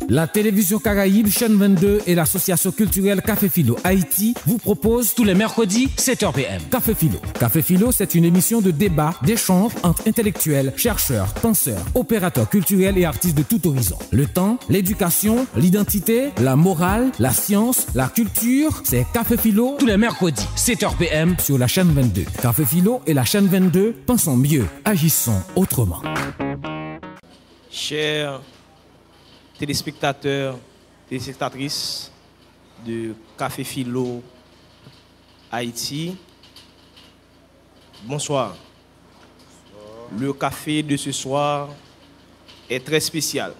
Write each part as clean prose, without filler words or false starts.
La télévision Caraïbe, chaîne 22 et l'association culturelle Café Philo Haïti vous proposent tous les mercredis 7h PM. Café Philo. Café Philo, c'est une émission de débat, d'échange entre intellectuels, chercheurs, penseurs, opérateurs culturels et artistes de tout horizon. Le temps, l'éducation, l'identité, la morale, la science, la culture, c'est Café Philo tous les mercredis 7h PM sur la chaîne 22. Café Philo et la chaîne 22, pensons mieux, agissons autrement. Chers téléspectateurs, téléspectatrices de Café Philo Haïti, bonsoir. Le café de ce soir est très spécial.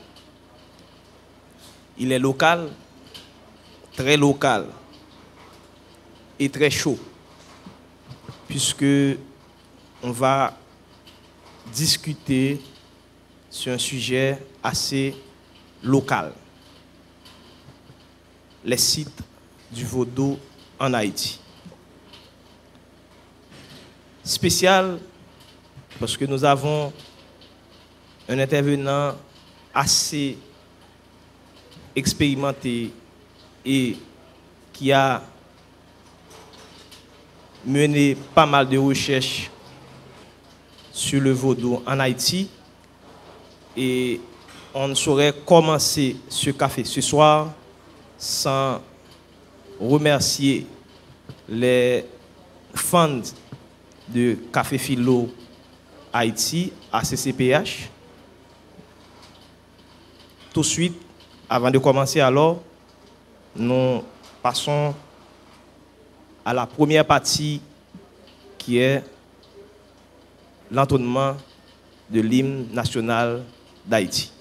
Il est local, très local et très chaud, puisque on va discuter sur un sujet assez local. Les sites du Vaudou en Haïti. Spécial parce que nous avons un intervenant assez expérimenté et qui a mené pas mal de recherches sur le Vaudou en Haïti. Et on ne saurait commencer ce café ce soir sans remercier les fans de Café Philo Haïti, ACCPH. Tout de suite, avant de commencer alors, nous passons à la première partie qui est l'entonnement de l'hymne national d'Haïti.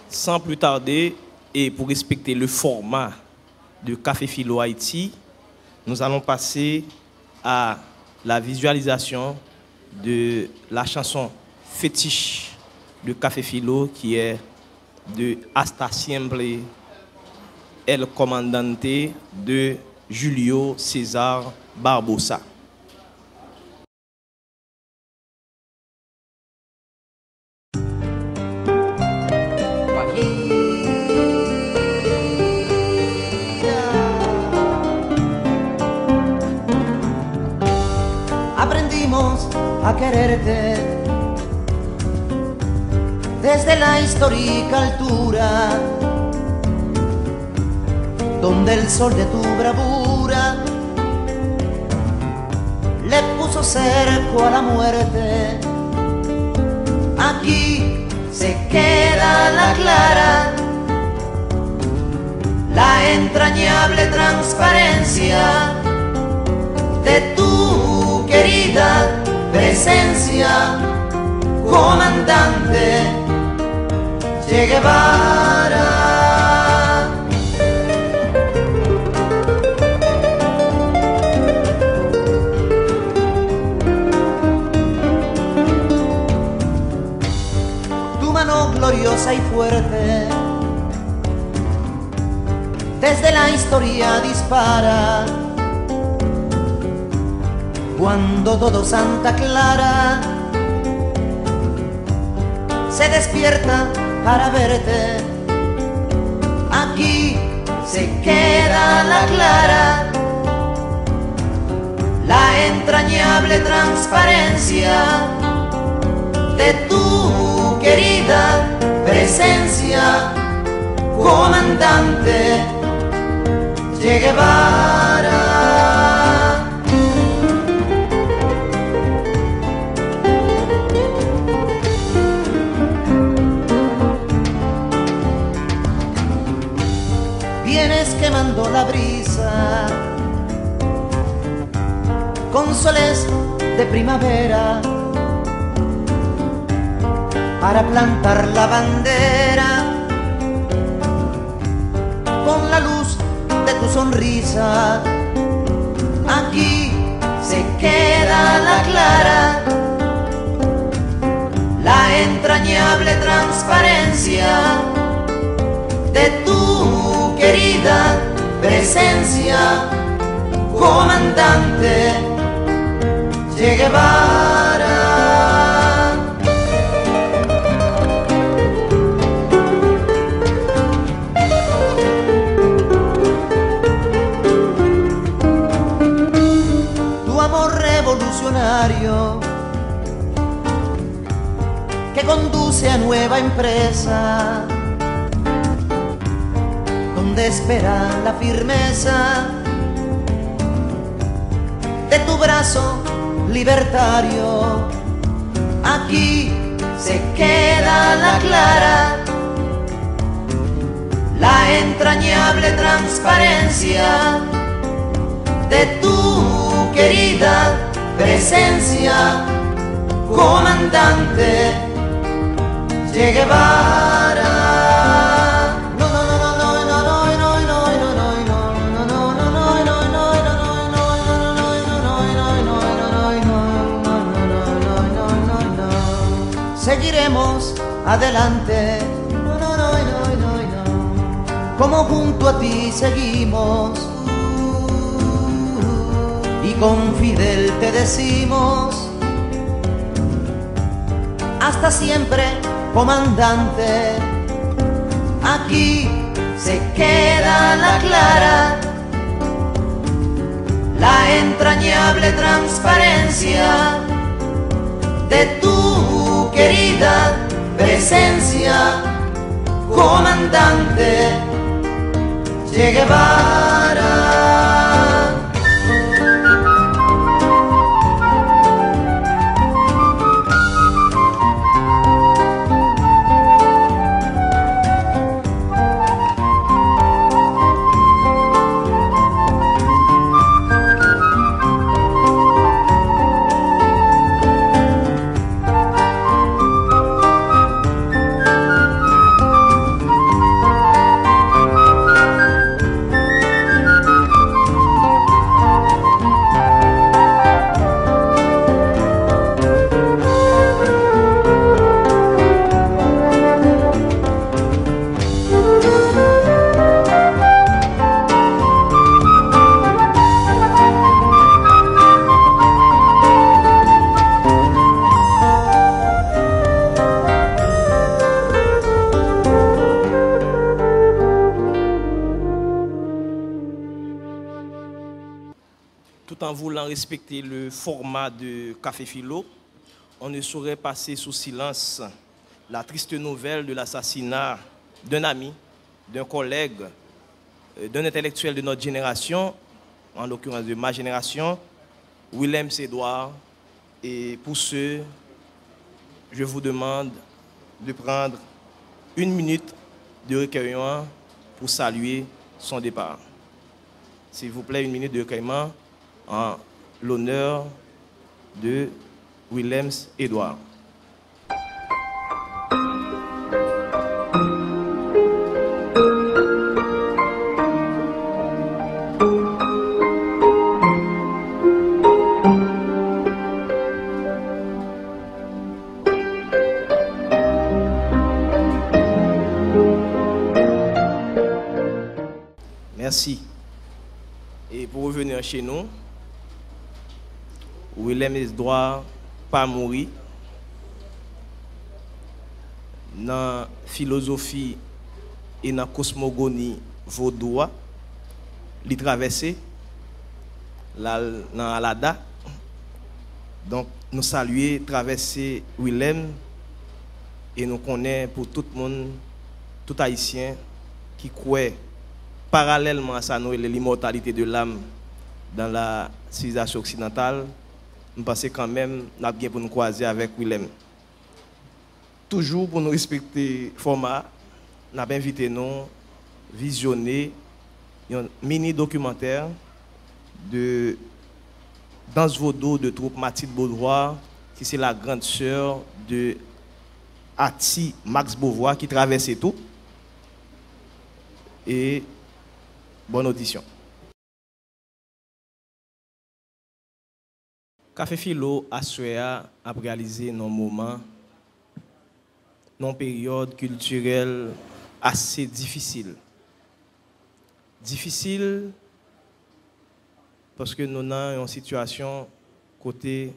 Sans plus tarder, et pour respecter le format de Café Philo Haïti, nous allons passer à la visualisation de la chanson fétiche de Café Philo qui est de Hasta Siempre El Comandante de Julio César Barbosa. A quererte desde la histórica altura donde el sol de tu bravura le puso cerco a la muerte. Aquí se queda la clara, la entrañable transparencia de tu querida presencia, comandante Che Guevara. Tu mano gloriosa y fuerte desde la historia dispara. Cuando todo Santa Clara se despierta para verte, aquí se queda la clara, la entrañable transparencia de tu querida comandante Che Guevara. Vienes quemando la brisa con soles de primavera para plantar la bandera con la luz de tu sonrisa. Aquí se queda la clara, la entrañable transparencia de tu querida presencia, comandante Che Guevara. Tu amor revolucionario que conduce a nueva empresa, donde espera la firmeza de tu brazo libertario. Aquí se queda la clara, la entrañable transparencia de tu querida presencia, comandante Che Guevara. Seguiremos adelante, como junto a ti seguimos, y con Fidel te decimos, hasta siempre, comandante. Aquí se queda la clara, la entrañable transparencia de tu querida presencia, comandante Che Guevara. Tout en voulant respecter le format de Café Philo, on ne saurait passer sous silence la triste nouvelle de l'assassinat d'un ami, d'un collègue, d'un intellectuel de notre génération, en l'occurrence de ma génération, Wilhelm Edouard. Et pour ce, je vous demande de prendre une minute de recueillement pour saluer son départ. S'il vous plaît, une minute de recueillement en l'honneur de Wilhelm Edouard. Merci. Et pour revenir chez nous, Wilhelm Edouard pas mourir dans la philosophie et dans la cosmogonie vaudois, il traversé dans Alada. Donc nous saluer, traverser Wilhelm et nous connaissons pour tout le monde, tout haïtien, qui croit parallèlement à ça, l'immortalité de l'âme dans la civilisation occidentale, je pense quand même nous avons bien pour nous croiser avec Willem. Toujours pour nous respecter le format, nous avons invité nous visionner un mini documentaire de Danse Vaudou de troupe Mathilde Baudroy, qui c'est la grande sœur de Ati Max Beauvoir qui traversait tout. Et bonne audition. Café Philo à Suéa a réalisé nos moments, nos périodes culturelles assez difficiles. Difficiles parce que nous avons une situation côté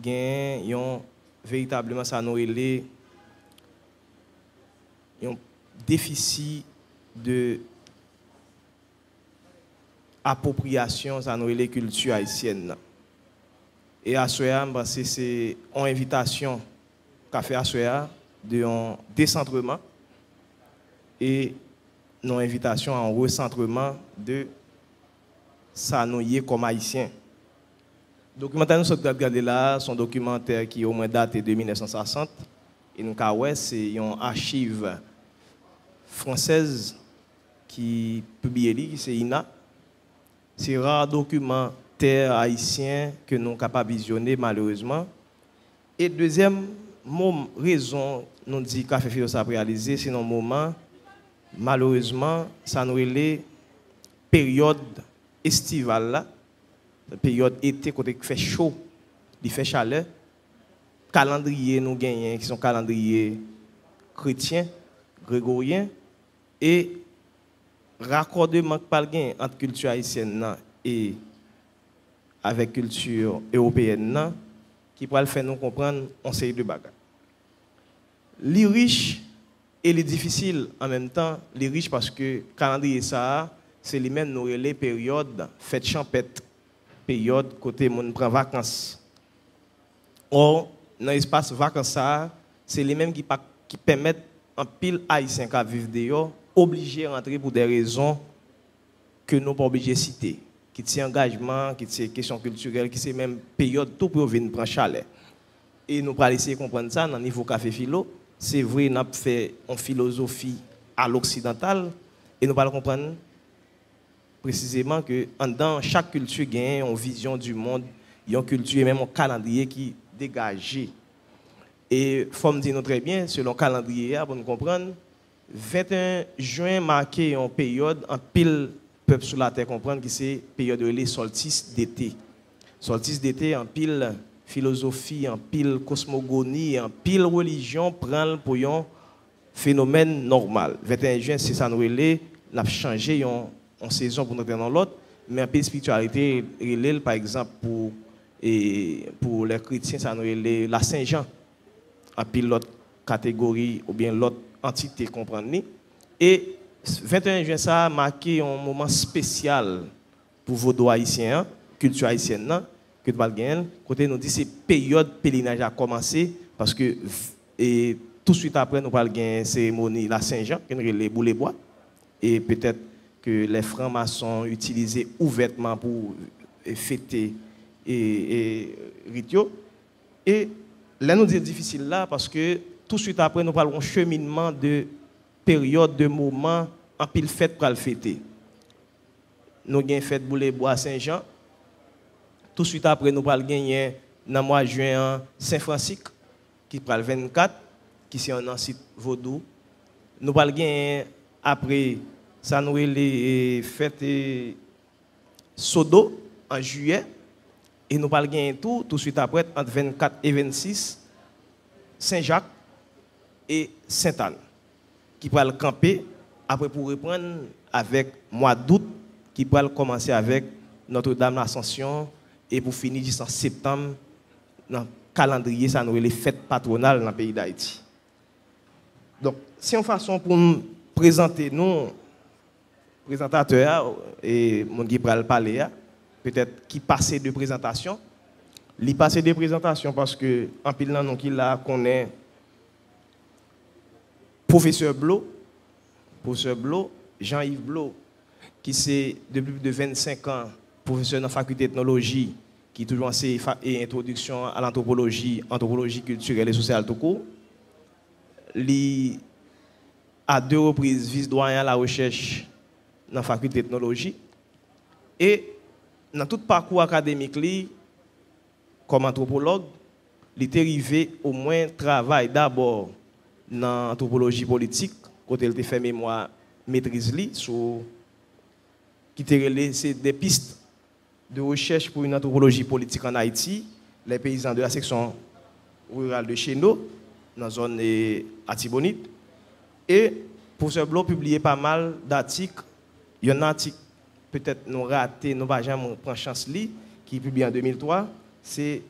gain, véritablement ça nous relève un déficit de appropriation ça nous relève culture haïtienne. Et à Soya, c'est une invitation qu'a fait à Soya de un décentrement et une invitation à un recentrement de ça nous y est comme haïtien. Le documentaire que nous avons regardé là, son documentaire qui est au moins daté de 1960. Et nous avons c'est une archive française qui publie, c'est INA. C'est un rare documentaire haïtien que nous sommes capables de visionner malheureusement. Et deuxième raison, nous dit Café Philo ça a réalisé, c'est un moment, malheureusement, ça nous est période estivale là. Période été, quand il fait chaud, il fait chaleur. Calendrier nous gagnons, qui sont calendriers chrétiens, grégoriens, et raccordement entre culture haïtienne et avec culture européenne, qui pourra faire nous comprendre une série de bagages. Les riches et les difficiles en même temps, les riches parce que calendrier ça, c'est les mêmes nous les périodes fête champêtre. Période côté moun prend vacances. Or, dans l'espace vacances, c'est les mêmes qui permettent un pile haïtien qui vivent dehors, obligés de rentrer pour des raisons que nous pas obligés de citer. Qui tient engagement, qui tient question culturelle, qui c'est même période tout pour venir prendre chalet. Et nous allons essayer de comprendre ça dans le niveau Café Philo. C'est vrai, nous avons fait une philosophie à l'occidental et nous allons comprendre précisément que dans chaque culture, il y a une vision du monde, il y a une culture et même un calendrier qui est dégagé. Et il faut me dire très bien, selon le calendrier, pour nous comprendre, 21 juin marqué une période, en pile peuple sur la terre comprendre que c'est période de les solstice d'été. Solstice d'été, en pile philosophie, en pile cosmogonie, en pile religion, prend pour un phénomène normal. 21 juin, c'est ça nous relève, nous avons changé en saison pour nous dans l'autre, mais en pays spiritualité, par exemple, pour les chrétiens, ça nous relève la Saint-Jean, en pile l'autre catégorie ou bien l'autre entité, comprenez. Et 21 juin, ça a marqué un moment spécial pour vos haïtiens, culture haïtienne, que nous avons côté nous dit c'est période pèlerinage a commencé parce que et tout de suite après nous allons gagner cérémonie la Saint-Jean, qui est les boulets bois, et peut-être que les francs-maçons utilisaient ouvertement pour fêter et rituels. Et là, nous disons difficile là parce que tout de suite après, nous parlons cheminement de période, de moment, en pile fête pour le fêter. Nous avons fête Boulet Bois Saint-Jean. Tout de suite après, nous parlons gagner dans le mois de juin Saint-Francisque, qui prend le 24, qui est un site vaudou. Nous parlons gagner après. Ça nous est fait Sodo en juillet et nous parlons tout de suite après entre 24 et 26 Saint-Jacques et Sainte-Anne qui va le camper après pour reprendre avec mois d'août qui va commencer avec Notre-Dame l'Ascension et pour finir jusqu'en septembre dans le calendrier ça nous est les fêtes patronales dans le pays d'Haïti. Donc c'est une façon pour nous présenter nous présentateur et mon qui va parler peut-être qui passait de présentation. Il passait de présentation parce que en pile nan qui là connaît professeur Blo professeur Blo, Jean-Yves Blo, qui c'est depuis plus de 25 ans professeur dans la faculté d'ethnologie, qui toujours enseigné introduction à l'anthropologie, anthropologie culturelle et sociale tout court. Lui, à 2 reprises, vice-doyen à la recherche dans la faculté d'ethnologie. Et dans tout parcours académique, lui, comme anthropologue, il est arrivé au moins travail d'abord dans l'anthropologie politique, quand il a fait mémoire maîtrise sur qui c'est des pistes de recherche pour une anthropologie politique en Haïti, les paysans de la section rurale de Chéno, dans la zone Atibonite. Et professeur Blo publié pas mal d'articles. Il y a un article, peut-être nous raté, nous ne pas jamais prendre chance li, qui est publié en 2003. C'est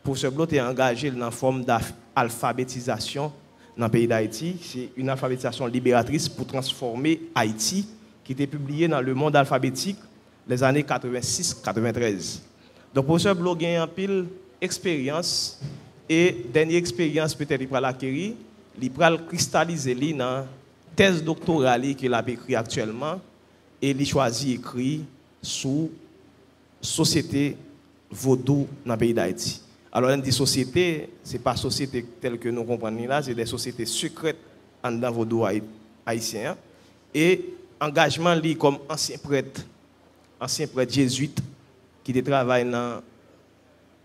professeur Blo est engagé dans une forme d'alphabétisation dans le pays d'Haïti. C'est une alphabétisation libératrice pour transformer Haïti, qui était publié dans Le Monde alphabétique les années 86-93. Donc, professeur Blo a un pile expérience et dernière expérience peut-être il va l'acquérir, il va cristalliser dans la thèse doctorale qu'il a écrit actuellement et il choisit écrit sous société vaudou dans le pays d'Haïti. Alors, on dit société, ce n'est pas société telle que nous comprenons là, c'est des sociétés secrètes dans vaudou haïtien. Et engagement li comme ancien prêtre jésuite qui travaille dans la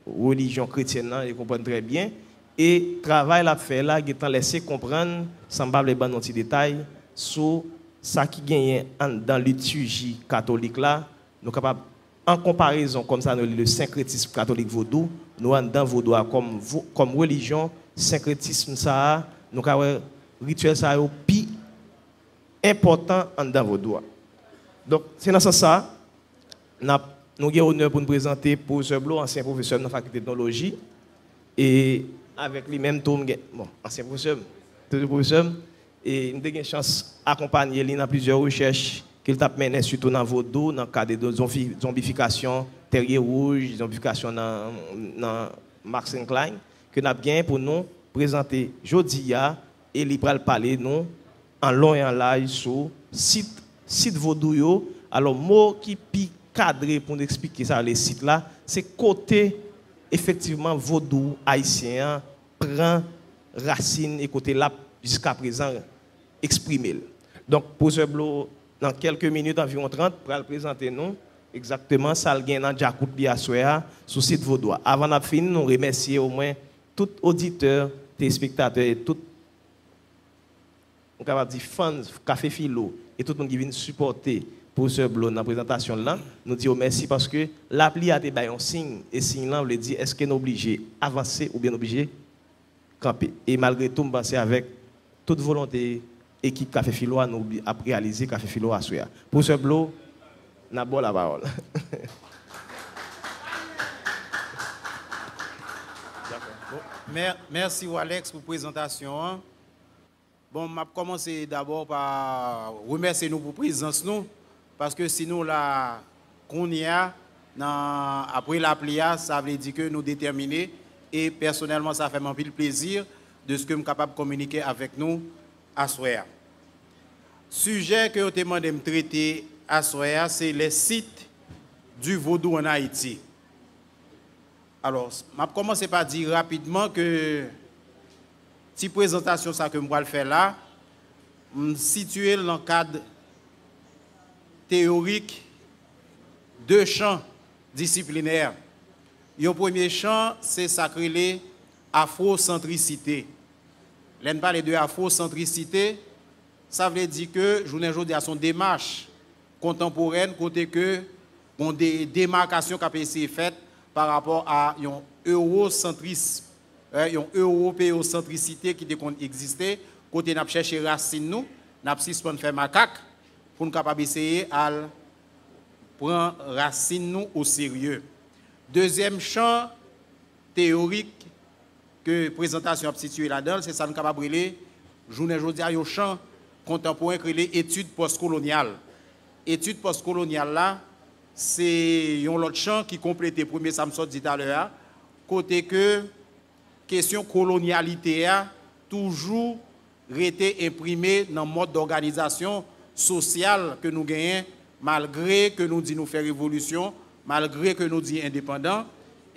religion chrétienne, il comprend très bien. Et travail l'a fait là, il a laissé comprendre, sans parler de petits détails, sur ce qui gagne dans la liturgie catholique là, nous sommes capables, en comparaison comme ça, le syncrétisme catholique vaudou, nous dans vaudou comme religion, syncrétisme ça, nous avons rituel ça plus important dans vaudou. Donc c'est dans ce sens nous avons l'honneur pour nous présenter professeur Blo, ancien professeur de la faculté d'ethnologie, et avec lui-même, ancien professeur, et nous avons une chance d'accompagner lui dans plusieurs recherches qu'il a menées, surtout dans Vaudou, dans le cadre de zombification, terrier rouge, zombification dans Marx & Klein, que nous avons gagné pour nous présenter jeudi, et il va parler nous en long et en large sur site Vaudou. Alors, mot qui pique cadré pour nous expliquer ça, les sites là, c'est côté effectivement vaudou haïtien prend racine et côté là jusqu'à présent exprimé. Donc professeur Blo dans quelques minutes environ 30 pour le présenter nous exactement ça le gain dans Jacout li assoya sur site vaudou. Avant de finir, nous remercier au moins tout auditeur, téléspectateurs et tout on capable dire fans Café Philo et tout le monde qui vient supporter professeur Blo dans la présentation là, nous disons merci parce que l'appli a été un signe et signe là on veut dire est-ce que nous obligé avancer ou bien obligé camper. Et malgré tout, nous pensons avec toute volonté équipe Café Philo nous a réalisé Café Philo à Soya. Professeur Blo, n'a pas la parole. Merci Alex pour la présentation. Bon, je vais commencer d'abord par remercier nous pour la présence nous. Parce que sinon, là, qu'on y a, après la plia, ça veut dire que nous déterminés. Et personnellement, ça fait un peu plaisir de ce que je suis capable de communiquer avec nous à Soya. Sujet que je demande de me traiter à Soya, c'est les sites du vaudou en Haïti. Alors, je vais commencer par dire rapidement que cette présentation ça que je vais faire là, je me situe dans le cadre théorique, 2 champs disciplinaires. Le premier champ, c'est sacré afrocentricité. L'on parle de afrocentricité, ça veut dire que je aujourd'hui à son démarche contemporaine, côté que on des démarcations qui ont été faites par rapport à un eurocentrisme, une européocentricité qui existait, côté n'a cherché racine nous, n'a pas faire macaque. Pour nous capables d'essayer à prendre racine nous au sérieux. Deuxième champ théorique que la présentation a situé là-dedans, c'est ça nous capable de brûler journée aujourd'hui à un champ contemporain que les études postcoloniales. Études postcoloniales là, c'est un autre champ qui complète le premier Samson dit tout à l'heure, côté que question colonialité a toujours été imprimé dans le mode d'organisation sociale que nous gagnons, malgré que nous disons nous faire révolution, malgré que nous disons indépendant.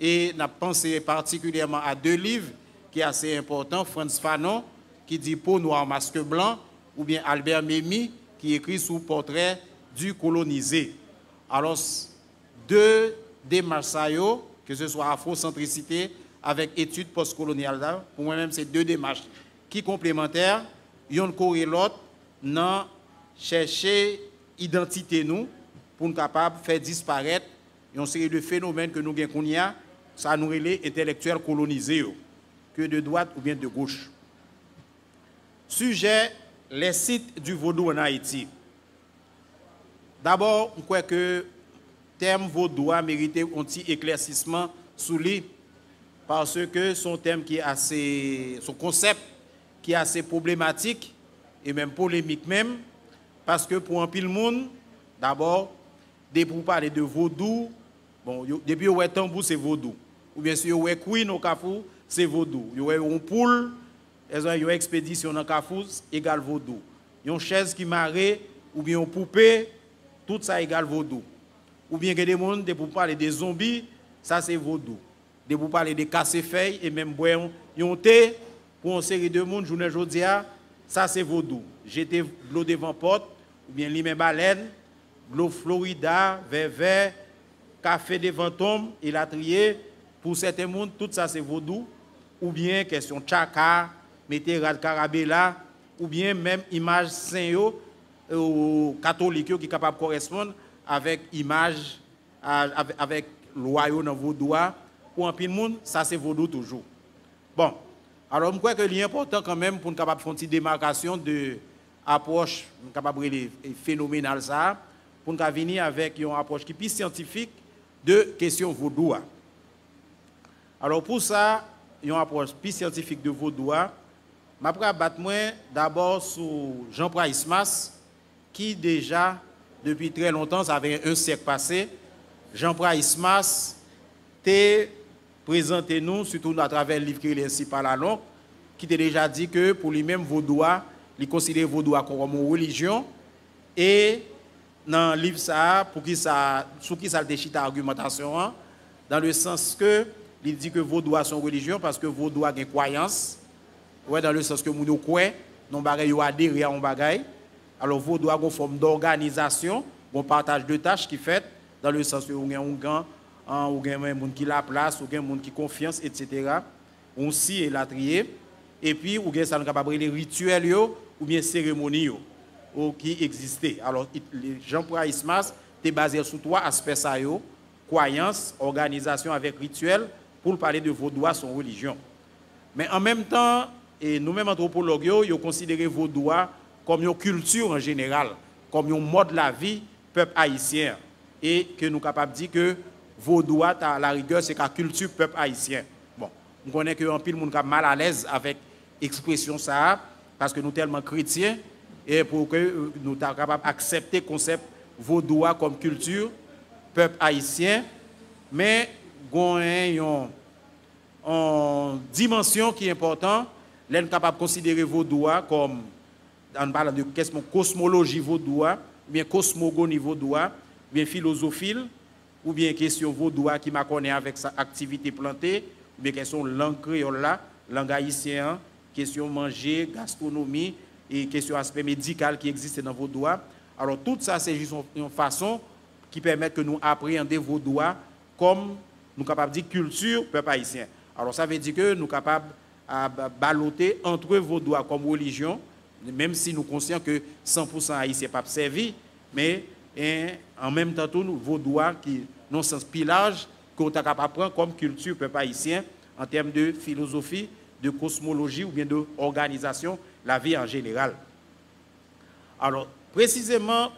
Et nous pensé particulièrement à 2 livres qui sont assez importants, Frantz Fanon, qui dit Peau noire, masque blanc, ou bien Albert Memmi, qui écrit sous portrait du colonisé. Alors, 2 démarches, que ce soit afrocentricité avec études postcoloniales, pour moi-même, c'est 2 démarches qui complémentaires, une corrèle l'autre, dans chercher identité nous, pour nous capables de faire disparaître une série de phénomènes que nous avons, ça nous relève intellectuels colonisés, que de droite ou bien de gauche. Sujet, les sites du vaudou en Haïti. D'abord, je crois que le terme vaudou a mérité un petit éclaircissement sous lui, parce que son thème qui est assez, son concept qui est assez problématique et même polémique même, parce que pour un pile monde, d'abord, pour parler de vaudou, bon, depuis où est tambour, c'est vaudou. Ou bien si vous avez queen au Kafou, c'est vaudou. Vous avez une poule, vous avez une expédition dans Kafou, égale vaudou. Une chaise qui marre, ou bien une poupée, tout ça égale vaudou. Ou bien que des gens, pour parler des zombies, ça c'est vaudou. Pour parler des casse-feuilles et même boire un thé pour une série de monde, journée aujourd'hui, ça c'est vaudou. Jeter l'eau devant porte, ou bien limé baleine, l'eau Florida, verre, café devant tombe, et la trier. Pour certains monde, tout ça c'est vaudou. Ou bien question tchaka, météral carabella, ou bien même image saint ou catholique qui est capable de correspondre avec image, avec loyau dans vaudou. Pour un peu de monde, ça c'est vaudou toujours. Bon, alors je crois que c'est important quand même pour nous capable de faire une démarcation de approche, capable de phénoménale ça, pour nous venir avec une approche qui est plus scientifique de question vaudou. Alors pour ça, il y a une approche plus scientifique de vaudou. Je vais abattre d'abord sur Jean-Pierre Ismas, qui déjà, depuis très longtemps, ça avait un siècle passé, Jean-Pierre Ismas t'a présenté nous, surtout à travers le livre qu'il est ainsi par la langue, qui t'a déjà dit que pour lui-même, vaudou, il considère vaudou comme une religion. Et dans le livre, ça, sur qui ça déchire argumentation, dans le sens que il dit que vaudou a son religion parce que vaudou a une croyance. Ouais, dans le sens que nous croyons, nous avons adhéré à un bagage. Alors vaudou a une forme d'organisation, un partage de tâches qui fait dans le sens que nous avons un gang, ou bien un monde qui la place, ou bien un monde qui confiance, etc. On s'y est la trier. Et puis, ou bien ça nous capable les rituels ou bien cérémonies qui existaient. Alors, Jean-Pierre Ismas est basé sur 3 aspects ça croyance, organisation avec rituel, pour parler de vaudou à son religion. Mais en même temps, et nous-mêmes anthropologues, ils considèrent vaudou comme une culture en général, comme un mode de la vie peuple haïtien. Et que nous sommes capables de dire que vaudou à la rigueur, c'est la culture peuple haïtien. Bon, nous connaissons qu'un pile monde est mal à l'aise avec l'expression ça, parce que nous sommes tellement chrétiens, et pour que nous sommes capables d'accepter le concept vaudou comme culture peuple haïtien, mais il y a une dimension qui est importante. Nous sommes capables de considérer vaudou comme, en parlant de cosmologie vaudou, bien cosmogonie vaudou, bien philosophie, ou bien question vaudou qui m'a connu avec sa activité plantée, ou bien question langue créole, langue haïtienne, question manger, gastronomie, et question aspect médical qui existe dans vaudou. Alors tout ça, c'est juste une façon qui permet que nous appréhender vaudou comme nous sommes capables de dire culture peuple haïtien. Alors ça veut dire que nous sommes capables de balloter entre vaudou comme religion, même si nous sommes conscients que 100% haïtien pas servi, mais en même temps tout nous vaudou qui non sens pillage que nous sommes capables de prendre comme culture peuple haïtien en termes de philosophie, de cosmologie ou bien d'organisation, la vie en général. Alors précisément,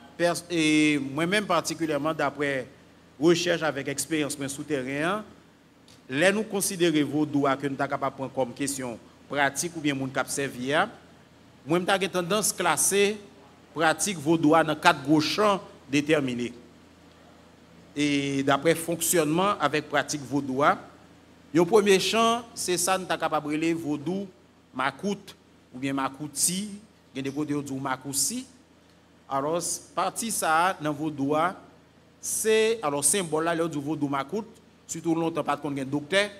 et moi-même particulièrement d'après recherche avec expérience souterraine, là nous considérons vaudou que nous sommes capables de prendre comme question pratique ou bien moun k'ap servi. Moi j'ai tendance à classer pratique vaudou dans 4 gros champs déterminés. Et d'après fonctionnement avec pratique vaudou, le premier champ c'est ça nous sommes capables de vaudou makout ou bien makouti, il y a des côtés où makousi. Alors, partie ça, dans vos doigts, c'est, alors, symbole là, du vaudou makout, surtout longtemps, pas qu'on un docteur,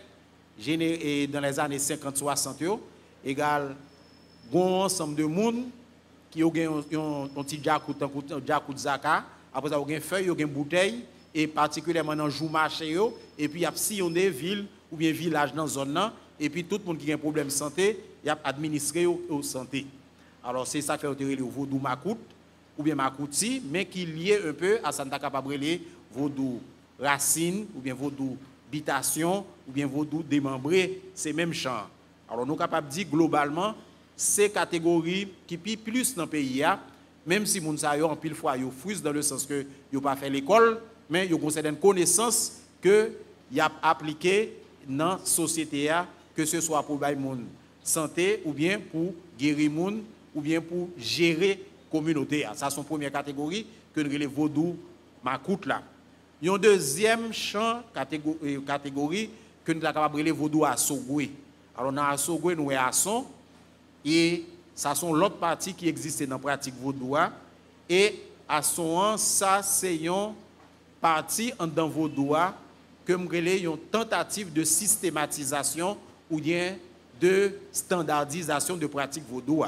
dans les années 50-60, égal, bon ensemble de monde qui ont un petit jacout zaka, après ça, ils ont une feuille, ils ont une bouteille, et particulièrement dans le jour marché, et puis il y a sillonné ville ou bien village dans la zone, et puis tout le monde qui a un problème de santé, il y a administré aux santé. Alors, c'est ça qui fait le vaudou makout, ou bien makouti, mais qui est lié un peu à Santa Capabrele, vaudou racine, ou bien vaudou habitation, ou bien vaudou démembré, c'est même champ. Alors, nous sommes capables de dire globalement, ces catégories qui pillent plus dans le pays, même si nous savons en pile fois, ils frustrent dans le sens que ils n'ont pas fait l'école, mais ils ont certaines connaissances que ils ont appliquées dans la société, que ce soit pour la santé, ou bien pour guérir les gens, ou bien pour gérer communauté. Ça, c'est une première catégorie que nous relèvons vaudou makout là. Il y a une deuxième champ catégorie que nous avons relèvé vaudou assogoué. Alors, dans assogoué, nous avons asson, et ça sont l'autre partie qui existe dans la pratique vaudou. Et asson, ça, c'est une partie dans vaudou que nous relèvons une tentative de systématisation ou bien de standardisation de pratique vaudou.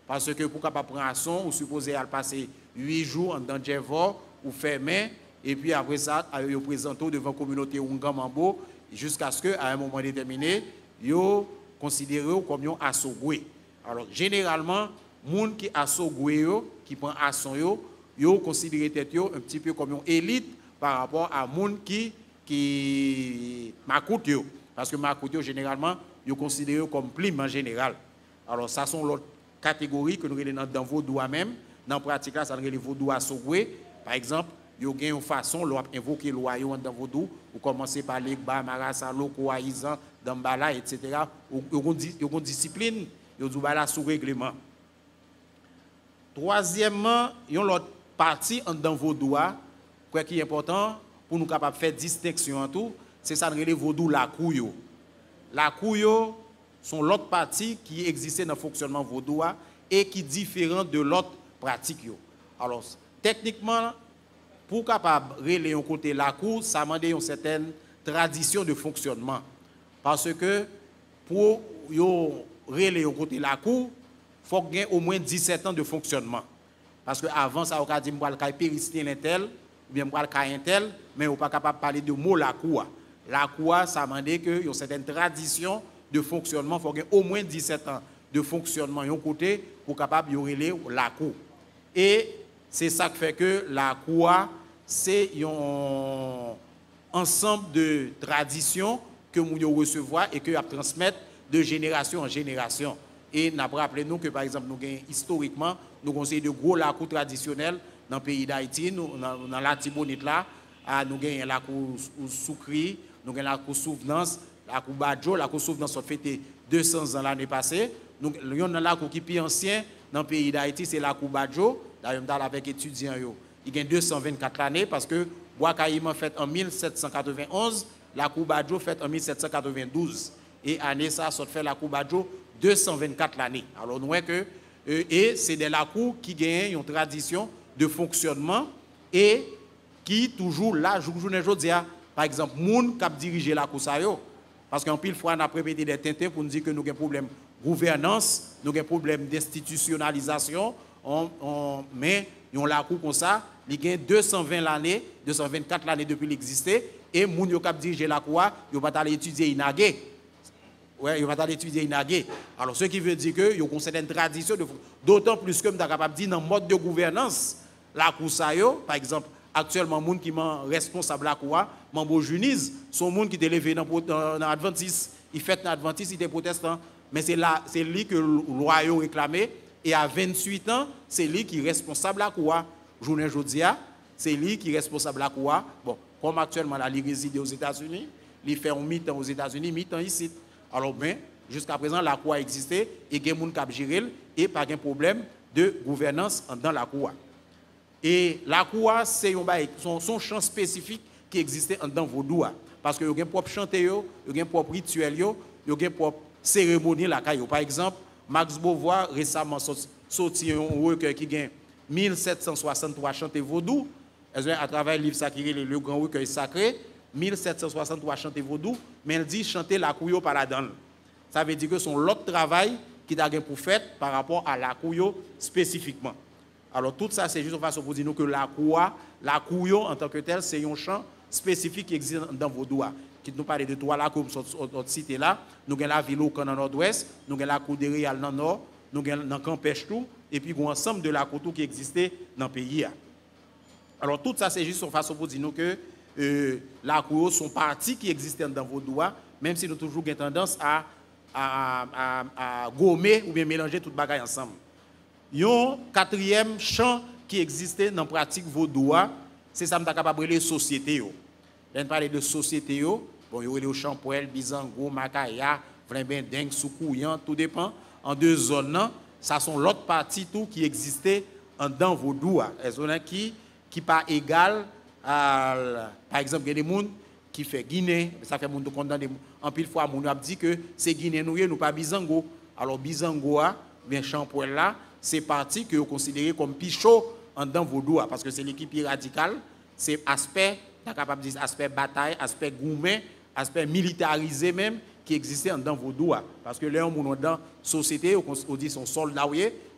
Parce que pour capable prendre un son, vous supposez passer 8 jours dans Djevor ou fermé, et puis après ça, vous présentez devant la communauté Ouangamambo, jusqu'à ce qu'à un moment déterminé, vous considérez comme un assogoué. Alors, généralement, les gens qui assogoué, qui prennent asson, vous considérez un petit peu comme une élite par rapport à les gens qui makout. Parce que makout, généralement, vous considérez comme plume en général. Alors, ça sont l'autre catégorie que nous avons dans vos doigts même. Dans la pratique, ça nous vos doigts assogoués. Par exemple, il y a une façon d'invoquer le royaume dans vos doigts. Vous commencez par les Marasa, Loko, Aïzan, Dambala, etc. Il y a une discipline, il y a sous règlement. Troisièmement, il y a une autre partie dans vos doigts, qui est important pour nous capables de faire distinction en tout, c'est ça nous vos doigts la couille. La couille, sont l'autre partie qui existait dans le fonctionnement vaudois et qui est différent de l'autre pratique. Alors, techniquement, pour capable de relayer un côté la cour, ça demande une certaine tradition de fonctionnement. Parce que pour relayer un côté la cour, il faut gagner au moins 17 ans de fonctionnement. Parce qu'avant, ça, on a dit que je vais péristien intel, ou bien je vais intel, mais on n'est pas capable de parler de mot la cour. La cour, ça demande qu'il y a une certaine tradition de fonctionnement, il faut gagner au moins 17 ans de fonctionnement d'un côté pour capable de relayer la cour. Et c'est ça qui fait que la cour, c'est un ensemble de traditions que nous recevons et que nous transmettons de génération en génération. Et nous avons rappelé nous que, par exemple, nous avons historiquement, nous avons de gros la cour traditionnels dans le pays d'Haïti, dans la Tibonite là, nous avons la cour Soukri, nous avons la cour Souvenance, la cour Badjo, la cour Souvenance a fêté 200 ans l'année passée. Nous avons la cour qui est plus ancien dans le pays d'Haïti, c'est la cour Badjo. D'ailleurs, avec étudiants, il y a 224 années parce que Bois-Caïman fait en 1791, la cour Badjo fait en 1792. Et année ça fait la cour Badjo 224 l'année. Alors nous voyons que et c'est de la cour qui gagne une tradition de fonctionnement et qui toujours là aujourd'hui par exemple moun qui dirige la cour ça yo parce qu'en pile fois on a répété des tintins pour nous dire que nous avons un problème de gouvernance, nous avons un problème d'institutionnalisation, mais nous la cour comme ça, il y a 224 l'année depuis l'exister et moun yo cap diriger la cour, yo pas aller étudier Inagé. Ouais, il va aller étudier Inagé. Alors, ce qui veut dire que il y a une certaine tradition, d'autant plus que nous sommes capables de dire dans le mode de gouvernance, la cour par exemple, actuellement, les gens qui sont responsables de la cour, Mambo Juniz, sont les gens qui sont élevés dans l'Adventiste. Ils fêtent l'Adventiste, ils étaient protestants. Mais c'est lui que le royaume réclamé. Et à 28 ans, c'est lui qui est responsable de la cour. Journée Jodia, c'est lui qui est responsable de la cour. Bon, comme actuellement, là, il réside aux États-Unis, il fait un mi-temps aux États-Unis, mi-temps ici. Alors, ben, jusqu'à présent, la cour a existé et il y a des gens qui ont géré et pas de problème de gouvernance dans la cour. Et la cour, c'est son champ spécifique qui existait dans Vaudou. Parce qu'il y a un propre chanté, il y a un propre rituel, il y a un propre cérémonie. Par exemple, Max Beauvoir récemment sorti un recueil qui gagne 1763 chantés vaudou. À travers le livre sacré, le grand recueil sacré, 1763 chantés vaudou, mais elle dit chanter la couille par la donne. Ça veut dire que son l'autre travail qui a pour fait par rapport à la couille spécifiquement. Alors tout ça, c'est juste une façon pour dire nous que la couille en tant que telle, c'est un chant spécifique qui existe dans vaudou. Qui nous parle de trois là, comme notre cité là, nous avons la ville au dans le nord-ouest, nous avons la cour de Réal dans le nord, nous avons dans le Campèche tout, et puis un ensemble de la couture qui existait dans le pays. Alors tout ça, c'est juste une façon pour dire nous que la cour sont parties qui existent dans vaudou, même si nous avons toujours tendance à gommer ou bien mélanger toute bagaille ensemble. Il y a un quatrième chant qui existait dans la pratique vaudou, c'est ça que nous sommes capables de les sociétés. On parle de sociétés, bon, il y a le Champoel, Bizango, Makaya, Vrembendeng, Soukouyan, tout dépend. En deux zones, ça sont l'autre partie tout qui existait dans vaudou. Les zones qui pas égal à, par exemple, il y a des gens qui font Guinée, ça fait monde condamné. En pile fois, on a dit que c'est Guinée, nous pas Bizango. Alors Bizango, bien Champoel là, c'est parti que vous considérez comme pichot dans vaudou, parce que c'est l'équipe radicale, c'est aspect, capable de dire aspect bataille, aspect gourmet, aspect militarisé même, qui existait dans vaudou. Parce que là, on est dans la société, on dit son soldat,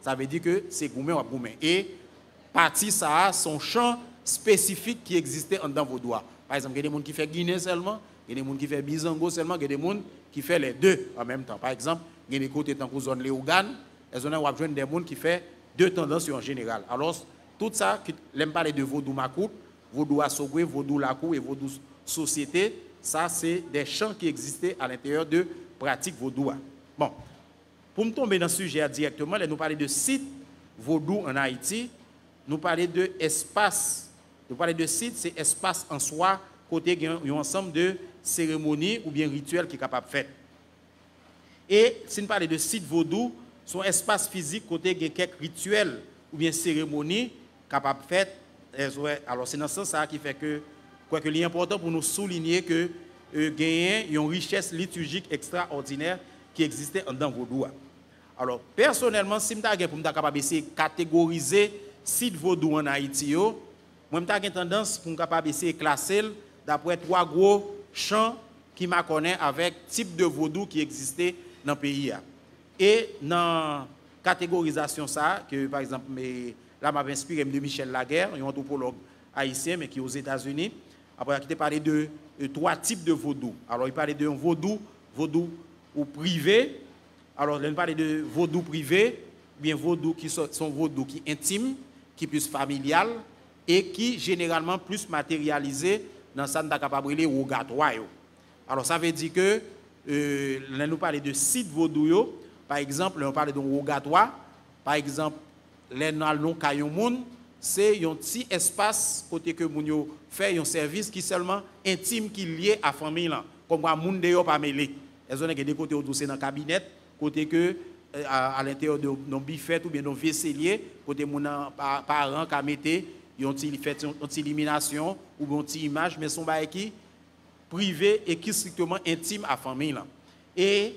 ça veut dire que c'est gourmet ou gourmet. Et partie ça, son champ spécifique qui existait dans vaudou. Par exemple, il y a des gens qui font Guinée seulement, il y a des gens qui font Bizango seulement, il y a des gens qui font les deux en même temps. Par exemple, il y a des côtés dans la zone Léogane, il y a des gens qui font deux tendances en général. Alors, tout ça, l'aime parler de vaudou makout, vaudou assogoué, vaudou lakou et vaudou société, ça c'est des champs qui existaient à l'intérieur de pratiques vaudou. Bon, pour me tomber dans ce sujet directement, nous parler de sites vaudou en Haïti, nous parler de espace. Nous parler de site, c'est espace en soi, côté il y a un ensemble de cérémonies ou bien rituels qui est capable de faire. Et si nous parlons de site vaudou, son espace physique, côté il y a quelques rituels ou bien cérémonies capable de faire. Alors c'est dans ce sens qui fait que quoi que l'important pour nous souligner que il y a une richesse liturgique extraordinaire qui existait dans vaudou. Alors personnellement, si je suis capable de catégoriser site vaudou en Haïti, moi j'ai tendance pour capable essayer de classer d'après trois gros champs qui m'a connaît avec type de vaudou qui existait dans le pays. Et dans la catégorisation ça que par exemple là, je m'inspire de Michel Laguerre, un anthropologue haïtien, mais qui est aux États-Unis. Après, il a parlé de trois types de vaudou. Alors, il parlait de vaudou ou privé. Alors, il parlait de vaudou privé, bien vaudou qui sont vaudou qui intimes, qui plus familial et qui généralement plus matérialisé dans ça nous capable de rogatoire. Alors, ça veut dire que là, nous parlons de sites vaudou. Par exemple, on parle de rogatoire. Par exemple, les nalons kayon moun, c'est un petit espace côté que moun fait un service qui seulement intime qui lié à famille là, comme moun de yo pas mêlé. Les zones qui des côtés où c'est dans cabinet, côté que à l'intérieur de nos bifettes ou bien nos vaisseliers, côté moun parents qui mettent yon ti fait une élimination ou une petite image mais son bail qui privé et qui strictement intime à famille là. Et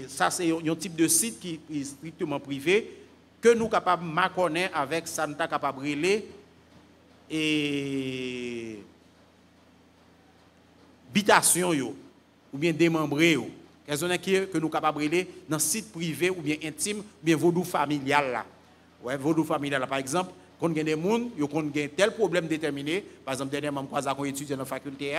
ça c'est un type de site qui est strictement privé que nous capables de connaître avec ça nous capable de relayer et habitation yo ou bien démembré yo que nous capables de relayer dans site privé ou bien intime ou bien vaudou familial là. Ouais, vaudou familial là par exemple, quand il y a des gens qui ont tel problème déterminé, par exemple dernièrement moi j'ai étudié dans la faculté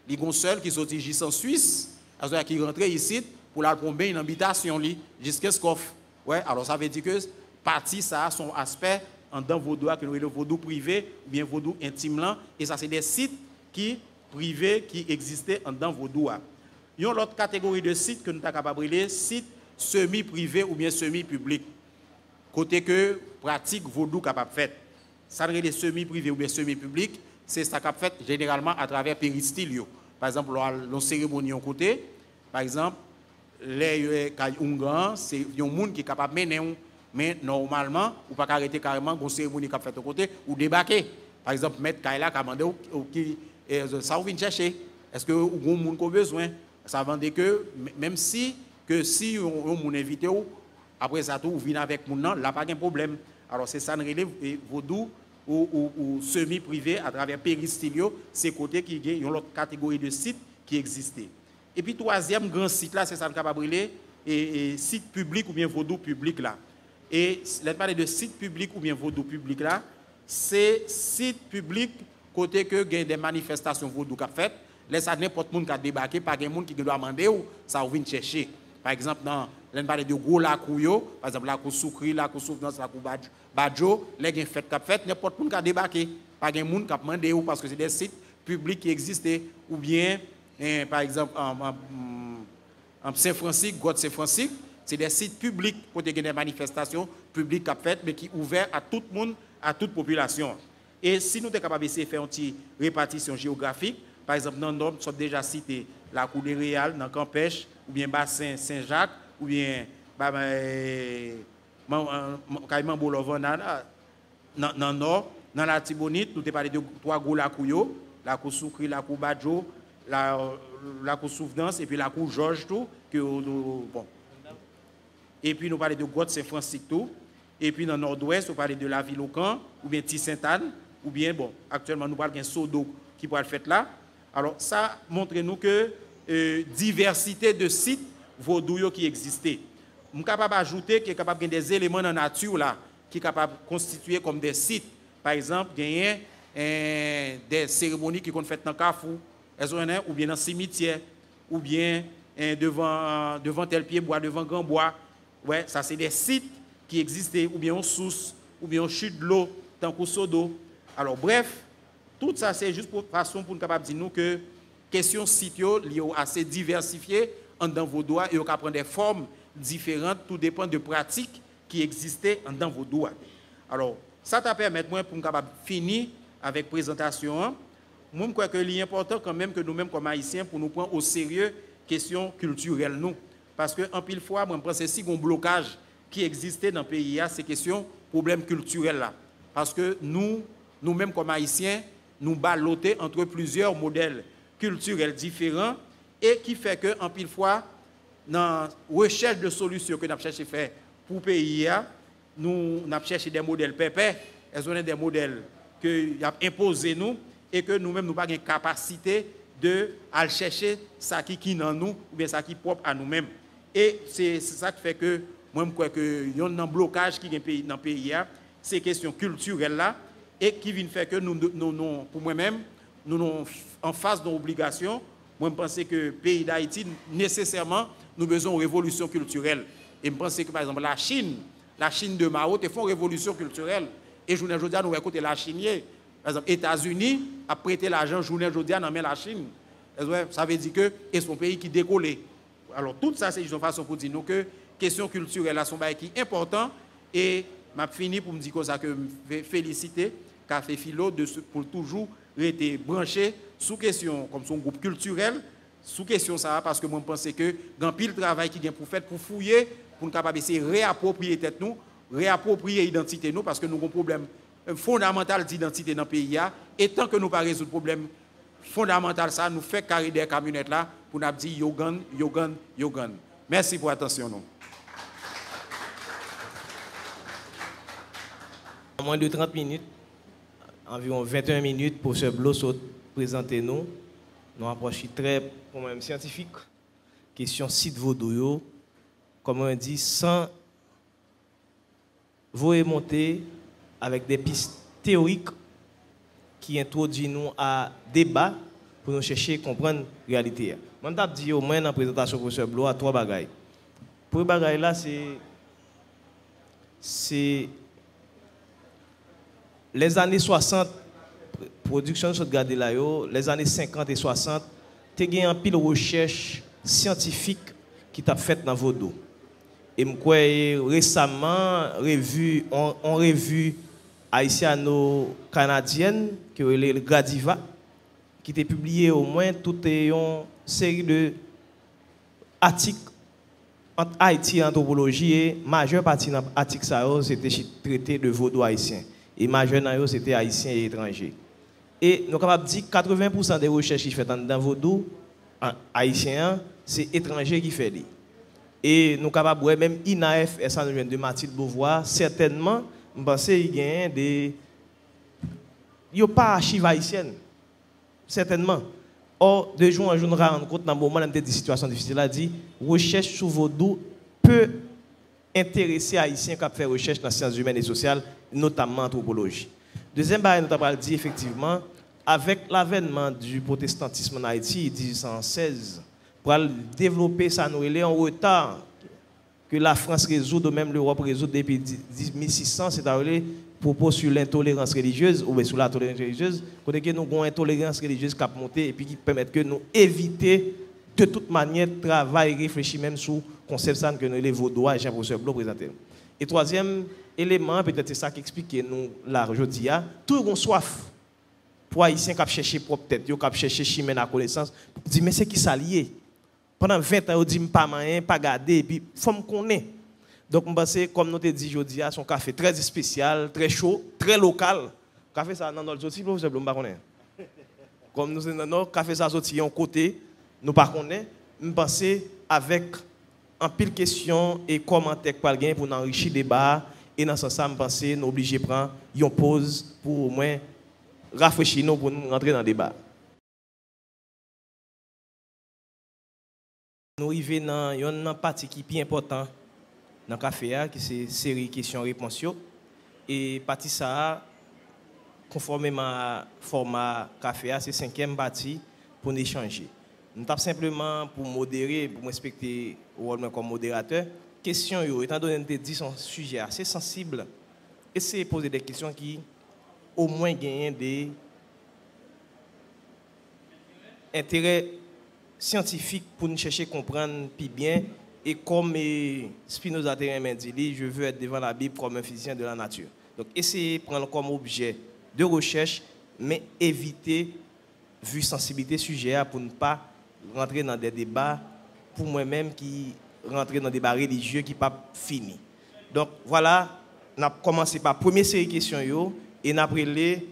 il y a seul qui sorti juste en Suisse, qui rentre ici pour la tomber une habitation jusqu'à ce qu'offre. Ouais, alors ça veut dire que partie ça a son aspect dans vaudou que nous le vaudou privé ou bien vaudou intime là et ça c'est des sites qui privés qui existaient dans vaudou. Il y a une autre catégorie de sites que nous sommes capables de appeler sites semi-privés ou bien semi-publics. Côté que pratique vaudou capable fait. Ça les semi-privés ou bien semi-publics, c'est ça capable fait généralement à travers péristyle. Par exemple, dans cérémonie en côté, par exemple, les Ungan, c'est un monde qui est capable de mener. Mais normalement, ou pas arrêter carrément une cérémonie qui a fait de côté ou débarquer. Par exemple, mettre Kaila qui a demandé ça vous vient chercher. Est-ce que vous avez besoin? Ça veut dire que même si on invité ou Après ça, tout, vous venez avec mon nom, là, pas de problème. Alors, c'est ça, nous relève vaudou ou semi-privé à travers Péristilio, c'est côté qui y a une autre catégorie de sites qui existait. Et puis, troisième grand site là, c'est ça, nous capable et site public ou bien vaudou public là. Et là, parler de site public ou bien vaudou public là, c'est site public côté que il y a des manifestations vaudou qu'a fait, laisse à n'importe monde qui a débarqué, pas de monde qui doit demander ou ça ou vient chercher. Par exemple, dans l'on parle de gros lacouyo, par exemple la cour Soukri, la cour Souvenance, la cour Badjo, les gens fête qu'a fait, n'importe monde qui a débarqué, pas de monde qui a demandé ou parce que c'est des sites publics qui existaient ou bien par exemple en Saint-Francisque, God Saint-Francisque, c'est des sites publics pour des manifestations publiques qu'a fait mais qui ouverts à tout le monde, à toute population. Et si nous sommes capables de faire une répartition géographique, par exemple, dans le nord, nous sommes déjà cités la Cour des Réals, dans Campèche, ou bien Bassin Saint-Jacques, ou bien Caïman Bolovan, dans le nord, dans la Tibonite, nous avons parlé de trois gros lacouillots, la Cour Soukri, la Cour Badjo, la Cour Souvenance, et puis la Cour Georges, tout, bon. Et puis nous parlons de God Saint-Francisque, tout. Et puis dans le nord-ouest, nous parlons de la ville au camp, ou bien Tissainte-Anne, ou bien, bon, actuellement, nous parlons d'un Sodo qui pourrait être fait là. Alors, ça montre-nous que diversité de sites vaudou qui existaient. Je suis capable d'ajouter qu'il est capable de des éléments dans la nature là, qui sont capables de constituer comme des sites. Par exemple, il y a des cérémonies qui sont faites dans le Carrefour, ou bien dans le cimetière, ou bien devant tel pied bois, devant grand bois. Ouais, ça, c'est des sites qui existaient, ou bien en source, ou bien en chute de l'eau, tant qu'au sodo. Alors, bref, tout ça, c'est juste pour façon pour nous capable de dire nous que question site liées assez diversifiées dans vos doigts et on peut prendre des formes différentes, tout dépend de pratiques qui existaient dans vos doigts. Alors, ça t'a permis moi pour nous capable finir avec la présentation. Moi, je crois que c'est important quand même que nous-mêmes comme Haïtiens pour nous prendre au sérieux question culturelle nous, parce que en pile fois, moi je pense que si un blocage qui existait dans le pays, c'est question problème culturel là, parce que nous-mêmes comme Haïtiens nous balloter entre plusieurs modèles culturels différents et qui fait que en pile fois dans la recherche de solutions que nous avons cherché à faire pour le pays, nous avons cherché des modèles pépés, elles ont des modèles que y a imposé nous et que nous-mêmes nous n'avons pas de capacité de aller chercher ça qui est dans nous ou bien ça qui est propre à nous-mêmes. Et c'est ça qui fait que moi je crois que y a un blocage qui est dans le pays, c'est question culturelle là. Et qui vient faire que nous pour moi-même, nous sommes en face d'une obligation. Moi, je pense que le pays d'Haïti, nécessairement, nous avons besoin d'une révolution culturelle. Et je pense que, par exemple, la Chine de Mao, ils font une révolution culturelle. Et journée aujourd'hui, nous écoutons la Chine. Par exemple, les États-Unis a prêté l'argent journée aujourd'hui dans la Chine. Ça veut dire que c'est un pays qui décolle. Alors, tout ça, c'est une façon pour dire nous que la question culturelle est un qui est important. Et je finis pour me dire que je vais féliciter Café Philo pour toujours rester branché sous question comme son groupe culturel, sous question ça, parce que moi je pense que grand pile travail qui vient pour faire pour fouiller, pour nous capable essayer réapproprier tête nous, réapproprier identité nous, parce que nous avons un problème fondamental d'identité dans le pays. Et tant que nous pas résoudre le problème fondamental ça, nous fait carrer des camionnettes là pour nous dire yogan. Merci pour l'attention nous. En moins de 30 minutes, environ 21 minutes pour ce bloc présenter nous. Nous approchons très pour même scientifique. Question site vaudou, comme on dit, sans vous monter avec des pistes théoriques qui introduisent nous à débat pour nous chercher à comprendre la réalité. Je vais dire au moins dans la présentation pour ce bloc à trois bagailles. Pour les bagailles là, c'est les années 60, production de garder là, les années 50 et 60, tu as eu un pile de recherche scientifique qui t'a fait dans vos dos. Et je crois récemment, on revue haïtiano-canadienne, qui est le Gradiva, qui a publié au moins toute une série de articles entre Haïti et anthropologie, et la majeure partie de l'article, c'était traité de vaudou haïtien. Et majeur c'était haïtien et étranger. Et nous sommes capables de dire que 80% des recherches qui sont faites dans vaudou haïtien, c'est étranger qui fait. Et nous sommes capables, même INAF, de Mathilde Beauvoir, certainement, je pense qu'il y a des. Il n'y a pas archives haïtiennes. Certainement. Or, de jour en jour, nous nous rendons compte dans le moment de situations difficiles, il a dit recherche sur Vaudou peut intéresser les Haïtiens qui fait recherche dans les sciences humaines et sociales, notamment anthropologie. Deuxième barrière, nous avons dit effectivement, avec l'avènement du protestantisme en Haïti, 1816, pour développer ça, nous est en retard que la France résout, ou même l'Europe résout depuis 1600, c'est-à-dire propos sur l'intolérance religieuse, ou bien sur la tolérance religieuse, côté que nous avons une intolérance religieuse qui a monté et puis qui permet que nous éviter de toute manière travail et réfléchir même sur le concept que nous les vaudois et Jean-Professeur Blanc présenté. Et troisième élément, peut-être c'est ça qui explique nous là aujourd'hui, tout le monde soif pour Haïtiens qui chercher propre tête, qui chercher chimène à connaissance, dit mais c'est qui s'allier. Pendant 20 ans, on dit pas rien, pas garder, et puis il faut me connaître. Donc, je pense que, comme nous te dit aujourd'hui, c'est un café très spécial, très chaud, très local. Café ça, non, le sorti, professeur Blum, pas. Comme nous sommes dans café ça sorti en côté, nous pas connaître. Je pense avec un pile question et commentaires pour enrichir le débat. Et dans ce sens, je pense que nous sommes obligés de prendre une pause pour au moins rafraîchir nous pour nous rentrer dans le débat. Nous arrivons dans une partie qui est plus importante dans le café, qui c'est une série de questions-réponses. Et partie ça, conformément à format café, c'est 5e partie pour nous échanger. Nous avons simplement pour modérer, pour respecter le rôle comme modérateur. Question, étant donné que nous avons un sujet assez sensible, essayez de poser des questions qui au moins gagnent des intérêts scientifiques pour nous chercher à comprendre plus bien. Et comme Spinoza m'a dit, je veux être devant la Bible comme un physicien de la nature. Donc, essayez de prendre comme objet de recherche, mais éviter, vu sensibilité sujet, pour ne pas rentrer dans des débats, pour moi-même, qui rentrer dans des débats religieux qui ne sont pas finis. Donc, voilà, on a commencé par la première série de questions, et on a pris les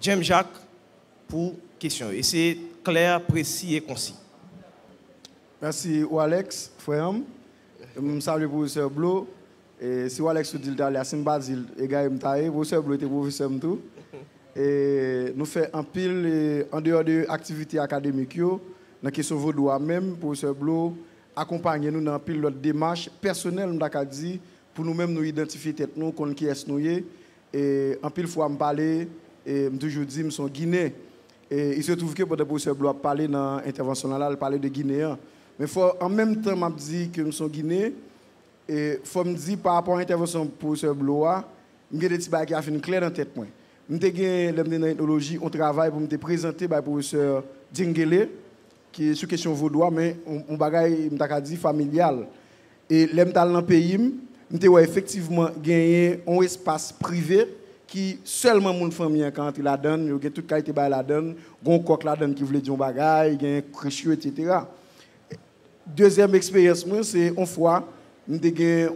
James Jacques pour questions. Et c'est clair, précis et concis. Merci, Alex, frère. Je salue le professeur Blo. Et si Alex dit que Yacine Basile et Gaël Mtaye, le professeur Blo était professeur tout. Et nous faisons un pile en dehors de l'activité académique, dans la question de vos même, professeur Blo, accompagner nous dans un pile de démarche personnelle, pour nous-mêmes nous identifier tête nous, qui est nous. Et en pile fois, je parle, et je toujours dis, je suis Guinéen. Et il se trouve que le professeur Blo a parlé dans l'intervention là, il parlait de Guinéens. Mais en même temps, je dis que nous sommes Guinéens. Et il faut me dire par rapport à l'intervention du professeur Blois, je vais dire qui a fait une claire dans la tête. Je suis dans l'ethnologie, on travaille pour me présenter le professeur Dingele, qui est sur question vaudois, mais on bagaille dit familial. Et l'aime dans le pays, je effectivement gagné un espace privé qui seulement mon famille quand il la donne, il y a toute qualité la donne, gon coq la donne qui voulait dire bagaille, il y a un crècheux, etc. Deuxième expérience, c'est une fois,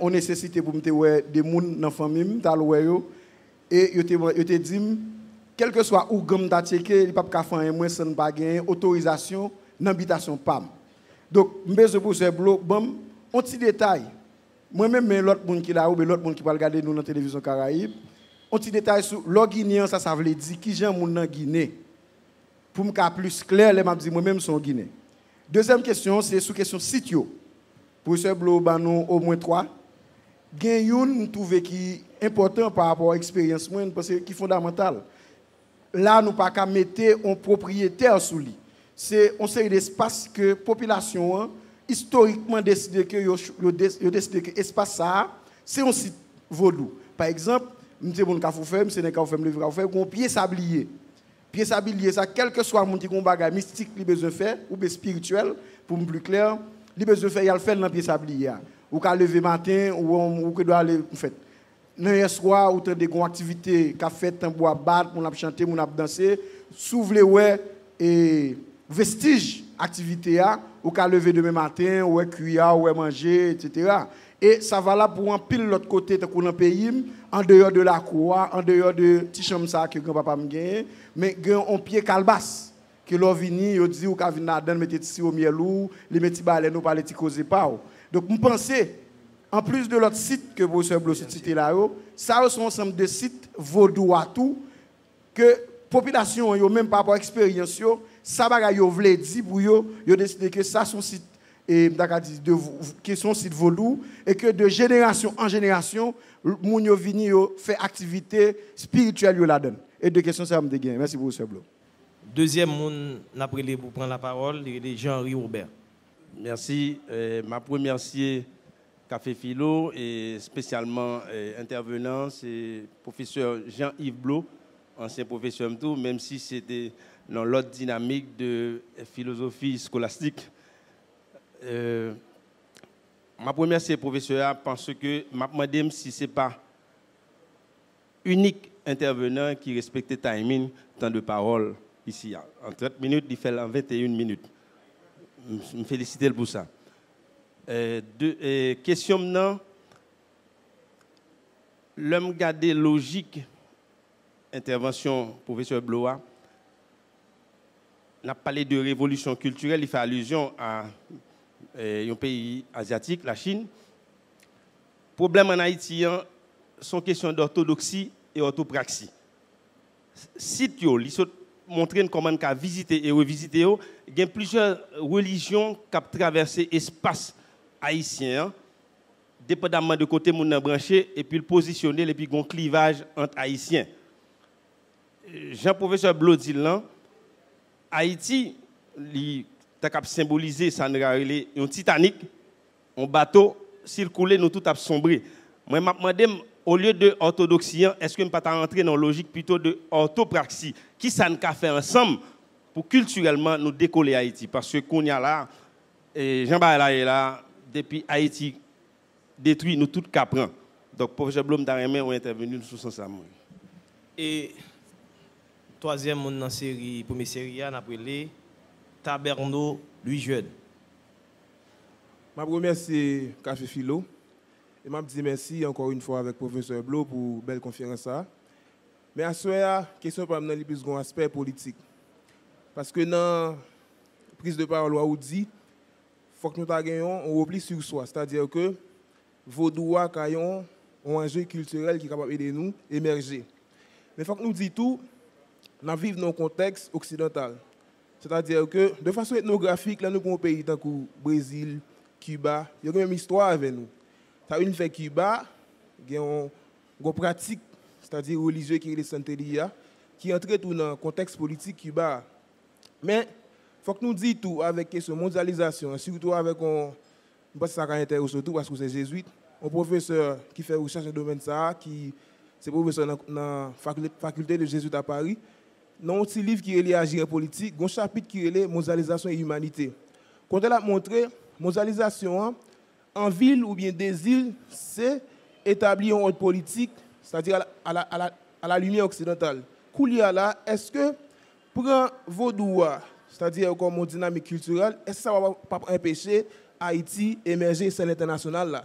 on nécessité pour me des gens dans la famille, et je te dis, quel que soit où je suis checké, il n'y a pas de faire moi sans pas gagner autorisation d'habitation PAM. Donc, je vais pour ce bloc, un petit détail. Moi-même, l'autre monde qui là, ou l'autre monde qui va regarder nous dans la télévision Caraïbe, un petit détail sur le Guinéen, ça veut dire qui j'aime mon dans Guinée. Pour me faire plus clair, les m'a dit moi-même son Guinée. Deuxième question, c'est sur question sitio. Pour ce bloc, au moins 3. Il y a une trouve qui est important par rapport à l'expérience, parce que qui est fondamental. Là, nous ne pouvons pas mettre un propriétaire sous lui. C'est un série d'espaces que la population historiquement décide que l'espace ça, c'est un site vaudou. Par exemple, nous avons un pied sablier. Pied sablier, ça, quel que soit le qui a un bagage mystique, il a besoin de faire, ou spirituel, pour me plus clair, il a besoin de faire, il a le fait dans le pied sablier. Ou qu'à lever matin, ou que doit aller, en fait. Dans le soir, ou tu as des activités, qu'a fait, un bois battre, on a chanté, on a dansé, s'ouvre ouais, et vestiges activité, ou qu'à lever demain matin, ou cuire, ou manger, etc. Et ça va là pour un pile l'autre côté de le pays, en dehors de la cour, en dehors de petit chambre ça que grand-papa me gagne, mais un pied calbas que l'on vini, il dit ou ka vinn là-dedans mettre ici au miel ou, les mettre baleine ou pas les causer pas. Donc, je pense, en plus de l'autre site que le professeur Blo cité là, ça sont un ensemble de sites vaudou à tout, que la population, yo, même par rapport à l'expérience, ça va yo vle di pour yo décider que ça sont sites qui sont sites vaudou et que de génération en génération, moun yo vini yo fait activité spirituelle yo là-dedans. Et deux questions ça me dégaine. Merci professeur Blo. Deuxième monde après pour prendre la parole, c'est Jean-Henri Robert. Merci. Ma première remercier Café Philo et spécialement intervenant, c'est professeur Jean-Yves Blo, ancien professeur tout, même si c'était dans l'autre dynamique de philosophie scolastique. Ma première c'est professeur parce que m'a demandé si c'est pas unique intervenant qui respectait timing temps de parole ici en 30 minutes, il fait en 21 minutes. Je me félicite pour ça. Question maintenant, l'homme garder logique intervention professeur Bloa. On a parlé de révolution culturelle, il fait allusion à un pays asiatique, la Chine. Problème en Haïti, sont questions d'orthodoxie et orthopraxie. Si tu montrer comment on a visité et revisité, il y a plusieurs religions qui ont traversé l'espace haïtien, dépendamment de côté où on a branché, et puis le positionner, et puis il y a un clivage entre haïtiens. Jean-Professeur Blo dit là, Haïti, il a symbolisé un Titanic, un bateau, s'il coulait, nous tout a sombré. Moi, je me demande, au lieu de orthodoxie, est-ce que nous ne pouvons pas rentrer dans la logique plutôt de orthopraxie? Qui ça nous a fait ensemble pour culturellement nous décoller Haïti? Parce que qu'on y a là, Jean-Baptiste est là, depuis Haïti détruit, nous tout capran. Donc, professeur Blum Daremé ont intervenu sur ce sens. Et troisième monde dans la série, première série, on a appelé Taberno Louis Jeune. Ma première c'est Café Philo. Et je dis merci encore une fois avec le professeur Blo pour une belle conférence. Mais à ce moment-là, la question pour moi plus un aspect politique. Parce que dans la prise de parole, on dit il faut que nous ayons un repli sur soi. C'est-à-dire que vos droits ont un enjeu culturel qui est capable d'aider nous à émerger. Mais il faut que nous disions tout, nous vivons dans un contexte occidental. C'est-à-dire que de façon ethnographique, là, nous avons un pays comme le Brésil, Cuba, il y a une même histoire avec nous. Ça une fait Cuba, il y a une pratique, c'est-à-dire religieuse qui est le Santeria, qui entre tout dans le contexte politique Cuba. Mais il faut que nous disions tout avec cette mondialisation, surtout avec un, je pense que ça intéresse surtout parce que c'est jésuite, un professeur qui fait recherche dans le domaine ça, qui c'est professeur dans la faculté de jésuite à Paris. Dans un petit livre qui est lié à Agir politique, il y a un chapitre qui est lié à mondialisation et humanité. Quand elle a montré mondialisation en ville ou bien des îles, c'est établir un ordre politique, c'est-à-dire à la lumière occidentale. Koulia là, est-ce que pour vos droits, c'est-à-dire comme une dynamique culturelle, est-ce que ça ne va pas empêcher Haïti d'émerger sur l'international là?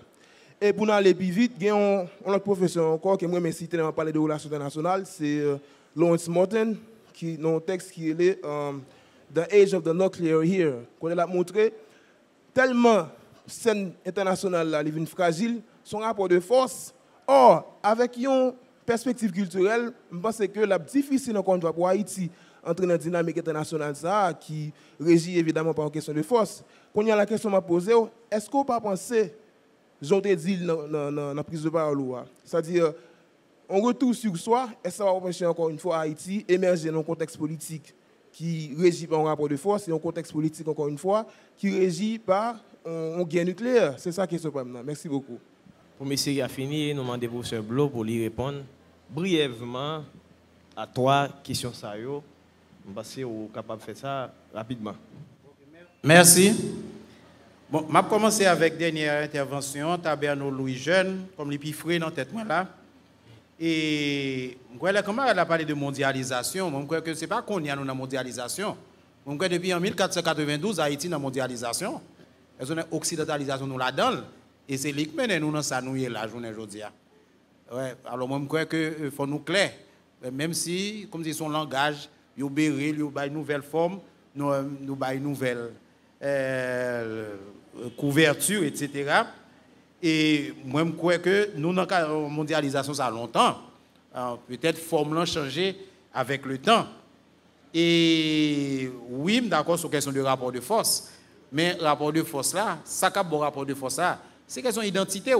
Et pour aller plus vite, il y a un autre professeur encore qui m'a cité dans parler de relations internationales, c'est Lawrence Morton, qui dans un texte qui est The Age of the Nuclear Here, qu'on a montré tellement scène internationale là, est fragile, son rapport de force. Or, avec une perspective culturelle, je pense que la difficile encore une fois pour Haïti entrer dans la dynamique internationale ça, qui régit évidemment par une question de force. Quand il y a la question à poser, est-ce qu'on ne peut pas penser, j'en ai dit dans la prise de parole, c'est-à-dire, on retourne sur soi, et ça va empêcher encore une fois Haïti émerger dans un contexte politique qui régit par un rapport de force et un contexte politique, encore une fois, qui régit par une guerre nucléaire. C'est ça qui est ce problème. Merci beaucoup. Pour M. a fini, nous demandons au professeur Blo pour lui répondre brièvement à trois questions. Je pense que vous êtes capable de faire ça rapidement. Merci. Bon, je vais commencer avec la dernière intervention, Taberno Louis Jeune, comme les plus frais dans la tête là. Et comment elle a parlé de mondialisation, je crois que ce n'est pas qu'on y a dans la mondialisation. Je crois que depuis en 1492, Haïti est dans la mondialisation. Elles ont une occidentalisation nous là-dedans. Et c'est lui qui mène nous dans ça, nous la journée aujourd'hui. Ouais, alors moi, je crois qu'il faut nous clair. Même si, comme c'est son langage, il y a une nouvelle forme, nous une nouvelle couverture, etc. Et moi, je crois que nous, dans la mondialisation, ça a longtemps. Peut-être forme l'a changé avec le temps. Et oui, d'accord sur la question du rapport de force. Mais le rapport de force là, ça qu'a bon rapport de force là, c'est question d'identité.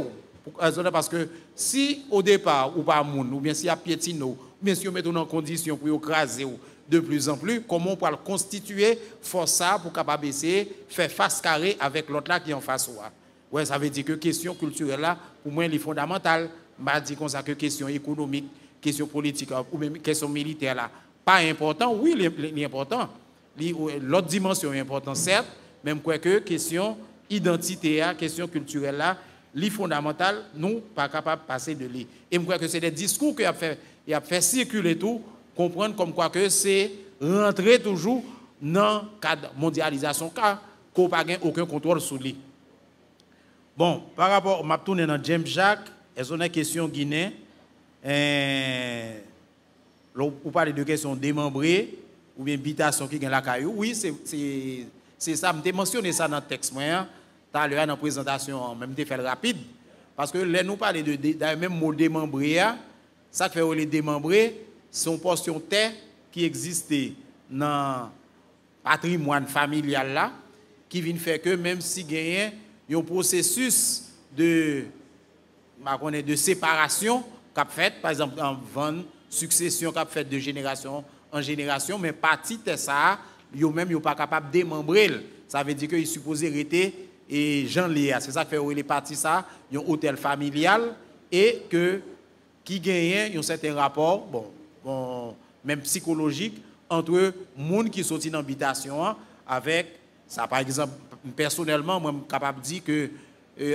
Parce que si au départ, ou pas moun, ou bien si y a piétino, ou bien si on met en condition pour écraser de plus en plus, comment on peut constituer force ça pour capable essayer faire face carré avec l'autre là qui est en face. Ouais, ça veut dire que question culturelle là, pour moi, elle est fondamentale. Je dis comme ça que question économique, question politique ou même question militaire là, pas important. Oui, il est important. L'autre dimension est importante, certes, même quoi que question identité, question culturelle là, li fondamental, nous pas capable de passer de lui. Et je crois que c'est des discours qu'il a fait circuler tout, comprendre comme quoi que c'est rentrer toujours dans le cadre de mondialisation, car qu'on n'a pas aucun contrôle sur lui. Bon, par rapport, je tourne dans James Jacques, est-ce qu'on a une question Guinée? Vous parlez de question démembrée ou bien habitation qui gagne la caillou. Oui, c'est ça. Je mentionné ça dans le texte. Tout à l'heure, dans la présentation, même fait rapide. Parce que là, nous parlons de même mot démembré. Ça fait les démembrés, c'est une portion de terre qui existait dans le patrimoine familial là, qui vient faire que même si il y a un processus de séparation qu'a fait, par exemple, en vente, succession qu'a fait de génération en génération, mais partie de ça, yo même yo pas capable de démembrer. Ça veut dire qu'il est supposé rester et Jean Léa. C'est ça qui fait les parties ça, un hôtel familial et que qui gagne un certain rapport, bon, même psychologique entre monde qui sorti dans l'habitation avec ça. Par exemple, personnellement, moi, je suis capable de dire que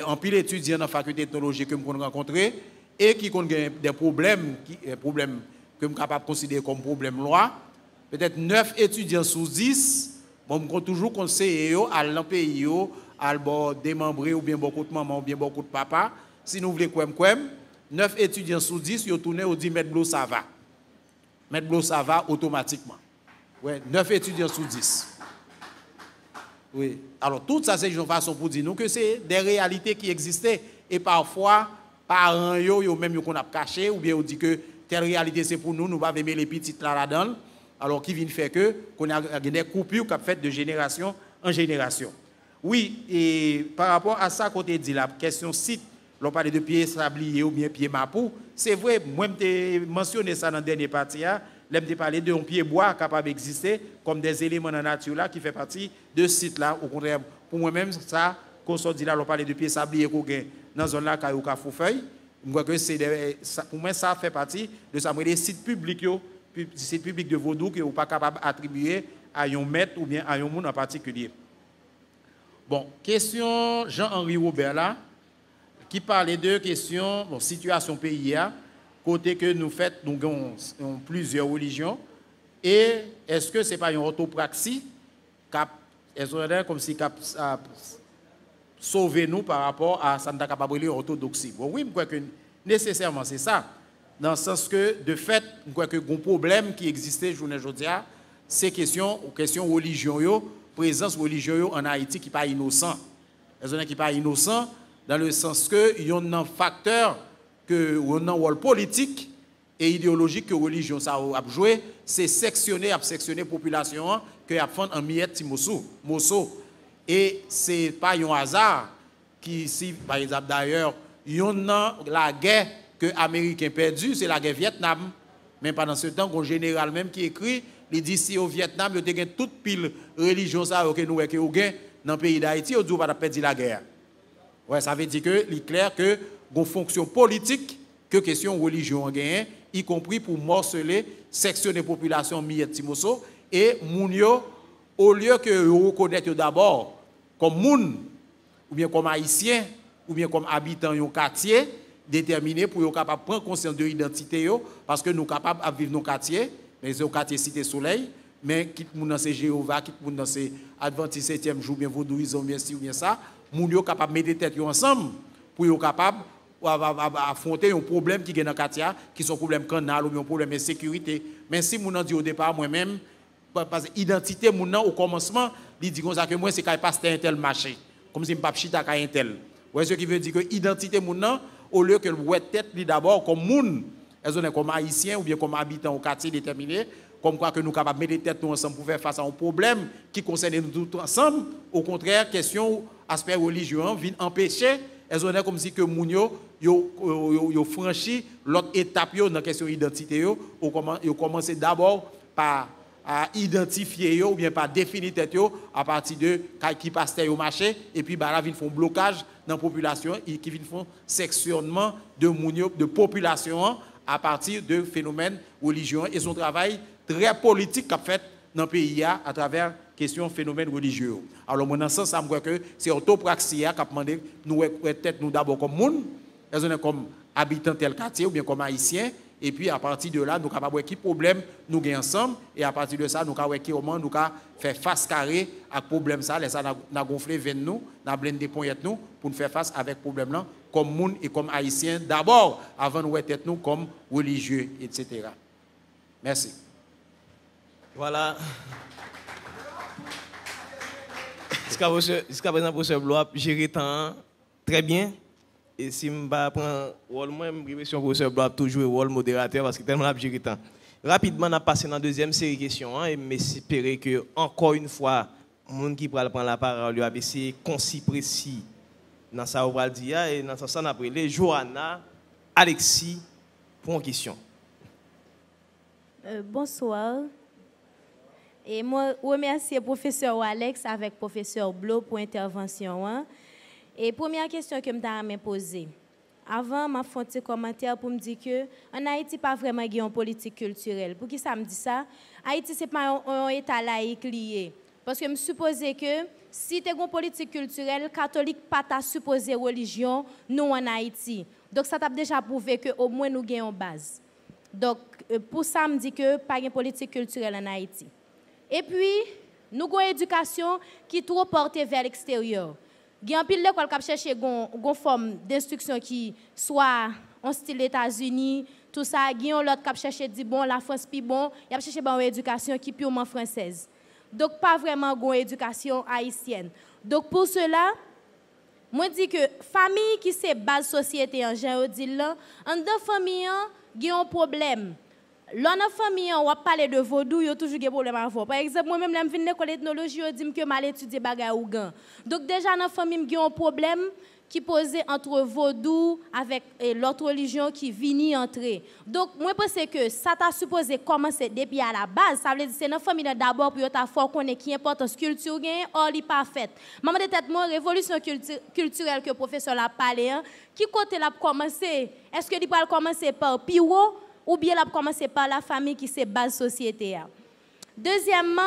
en pile étudiants dans la faculté de technologie que je rencontré et qui ont des problèmes que je suis capable de considérer comme problème loi, peut-être 9 étudiants sur 10, bon, je toujours conseiller à dans pays à démembrer ou bien beaucoup de maman ou bien beaucoup de papa. Si nous voulons quoi, 9 étudiants sur 10, ils tournent au 10 mètres bleu ça va. Mètre bleu ça va automatiquement. Ouais, 9 étudiants sur 10. Oui. Alors, tout ça, c'est une façon pour dire nous que c'est des réalités qui existaient. Et parfois, parents, même qu'on a caché, ou bien on dit que telle réalité, c'est pour nous, nous allons aimer les petites là-dedans. Alors, qui vient faire que, qu'on a des coupures qui fait de génération en génération. Oui, et par rapport à ça, côté dit la question site, l'on parle de pieds sabliers ou bien pieds mapou, c'est vrai, moi, je mentionné ça dans la dernière partie, je parlé de un pied bois capable d'exister comme des éléments dans la nature là, qui fait partie de ce site là. Au contraire, pour moi-même, ça, qu'on se dit là, on parle de pieds sabliers qu'on gagne dans la zone là, Kayou Kafoufeuille. Je crois que pour moi, ça fait partie de ça. Les sites publics, de Vaudou, qui ne sont pas capables d'attribuer à un maître ou bien à un monde en particulier. Bon, question Jean-Henri Robert là, qui parlait de question, situation pays, côté que nous faisons, nous avons plusieurs religions, et est-ce que ce n'est pas une orthopraxie comme si sauver nous par rapport à Santa Capabri orthodoxie? Bon, oui, je crois que nécessairement c'est ça. Dans le sens que, de fait, je crois que le problème qui existait aujourd'hui, c'est question religion, présence religieuse en Haïti qui n'est pas innocent. Les gens qui ne sont pas innocents, dans le sens que il y a un facteur, que un rôle politique et idéologique que la religion ça a joué, c'est sectionner la population que a fait en miette mosso. Et ce n'est pas un hasard qui, si par exemple d'ailleurs, il y a la guerre que les Américains perdu, c'est la guerre Vietnam. Mais pendant ce temps, un général même qui écrit, il dit si au Vietnam, il y a toute pile religion que nous avons dans le pays d'Haïti, on ne va pas perdre la guerre. Ouais, ça veut dire que il est clair que une fonction politique que question religion gagne, y compris pour morceler, sectionner la population miette timoso et mounio au lieu que reconnaître d'abord comme moun ou bien comme haïtien ou bien comme habitant d'un quartier déterminé pour être capable de prendre conscience de l'identité parce que nous sommes capables de vivre dans nos quartiers, mais c'est au quartier Cité Soleil, mais qui moun dans ces Jéhovah, qui moun dans ces Adventistes 7e jour bien vaudouisme bien ci ou bien ça, moun yo capable de mettre tête ensemble pour être capable affronter un problème qui est dans le quartier, qui sont problème canal ou un problème de sécurité. Mais si mon dit au départ, moi-même, parce que l'identité au commencement, il dit comme ça que moi c'est quand pasteur un tel marché, comme si je pas chita un tel. Ouais, ce qui veut dire que l'identité au lieu que le tête d'abord comme moun, elles comme haïtien ou bien comme habitant au quartier déterminé, comme quoi que nous sommes capables de mettre tête nous ensemble pour faire face à un problème qui concerne nous tous ensemble. Au contraire, question aspect religieux vient empêcher, elles ont comme si que moun yo franchi l'autre étape dans la question d'identité yo commencé d'abord par à identifier ou bien par définir tête à partir de qui pasteur au marché et puis là vinn font blocage dans la population et qui vinn font sectionnement de moun de population à partir de phénomènes religieux et son travail très politique qu'a fait dans le pays à travers question phénomènes religieux. Alors mon sens ça me croit que c'est autopraxie qui a demandé nous tête nous d'abord comme moun, comme habitants tel quartier ou bien comme haïtiens. Et puis à partir de là, nous sommes capables de quel problème nous gagnons ensemble. Et à partir de ça, nous sommes comment nous faire face carré à ce problème. Ça, nous avons gonflé vers nous, nous avons blindé poignettes nous pour nous faire face avec ce problème-là, comme moun et comme haïtiens d'abord, avant de nous être nous comme religieux, etc. Merci. Voilà. Jusqu'à présent, professeur Blois, gérer temps très bien. Et si je prends le rôle, moi, je suis sur le professeur Blois toujours le rôle modérateur parce que tellement la géré temps. Rapidement, on a passé dans la deuxième série de questions et j'espère que, encore une fois, les gens qui prennent la parole va essayer concis, précis dans ça, on va le dire. Et dans ça, on a appelé Johanna, Alexis, pour une question. Bonsoir. Et moi, je remercie le professeur Alex avec le professeur Blo pour l'intervention. Et première question que je me posée. Avant, je vais faire un commentaire pour me dire que en Haïti, pas vraiment une politique culturelle. Pour qui ça me dit ça? Haïti, ce n'est pas un État laïque lié. Parce que je suppose que si tu as une politique culturelle, catholique pas ta supposée religion, nous en Haïti. Donc ça t'a déjà prouvé qu'au moins nous avons une base. Donc pour ça, je me dis que pas une politique culturelle en Haïti. Et puis, nous avons une éducation qui est trop portée vers l'extérieur. Il y a un pile d'école qui cherche une forme d'instruction qui soit en style États-Unis, tout ça. Il y a l'autre qui cherche dit bon, la France plus bon, il a cherché une éducation qui est purement française. Donc pas vraiment une éducation haïtienne. Donc pour cela, moi dis que famille qui c'est base société en général dit là, en deux familles, il y a un problème. Dans la famille, on va parler de vaudou, il y a toujours des problèmes à voir. Par exemple, moi-même, je viens de l'école d'ethnologie, je dis que je vais étudier bagay ou gan. Donc déjà, dans la famille, il y a un problème qui posait entre vaudou avec l'autre religion qui vient entrer. Donc, moi, je pense que ça t'a supposé commencer depuis à la base. Ça veut dire que c'est dans la famille d'abord pour ta foi qu'on est qui importance culture gain, or li pas faite. Maman de tête moi révolution culturelle que le professeur l'a parlé, qui côté l'a commencé? Est-ce que il va commencer par Piro ou bien l'a commencer par la famille qui c'est base société? Deuxièmement,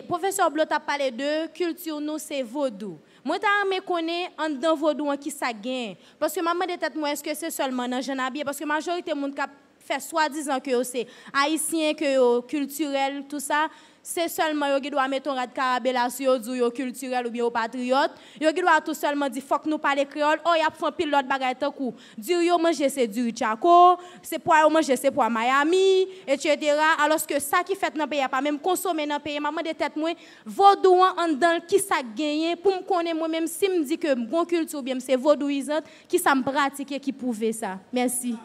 professeur Blot a parlé de culture nous c'est vaudou. Moi, je me connais en dans vaudou qui ça gagne. Parce que maman de tête moi, est-ce que c'est seulement dans jeune habillé? Parce que la majorité des gens qui fait soi-disant que c'est haïtien, que culturel, tout ça, c'est seulement eux qui doivent mettre un rat carabella sur eux, culturel ou bien au patriote. Eux qui doivent tout seulement dire faut que nous parler créole. Oh, y a fait pile l'autre bagaille tant coup. Dire yo manger c'est du chaco, c'est pour manger c'est pour Miami, etc. Alors que ça qui fait dans le pays pas même consommer dans le pays. Maman de tête moi, vaudou en dans qui ça gagne pour me connaître moi même si me dit que bon culture bien c'est vaudouisante qui ça me pratique qui prouve ça. Merci.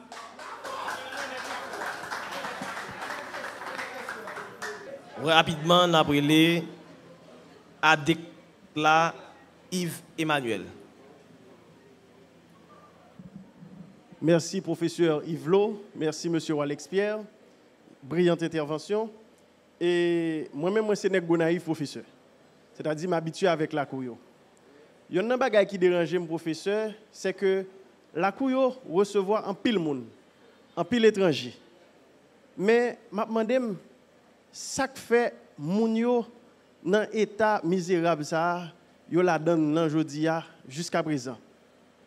Rapidement, on a brûlé Adekla Yves Emmanuel. Merci, professeur Yvelo. Merci, monsieur Alex Pierre. Brillante intervention. Et moi-même, moi, c'est naïf, professeur. C'est-à-dire, m'habituer avec la couille. Il y a un bagage qui dérange mon professeur, c'est que la couille recevoir un pile monde, un pile étranger. Mais, m'a demandé, ça fait moun yo dans état misérable ça yo la donne nan jodi a jusqu'à présent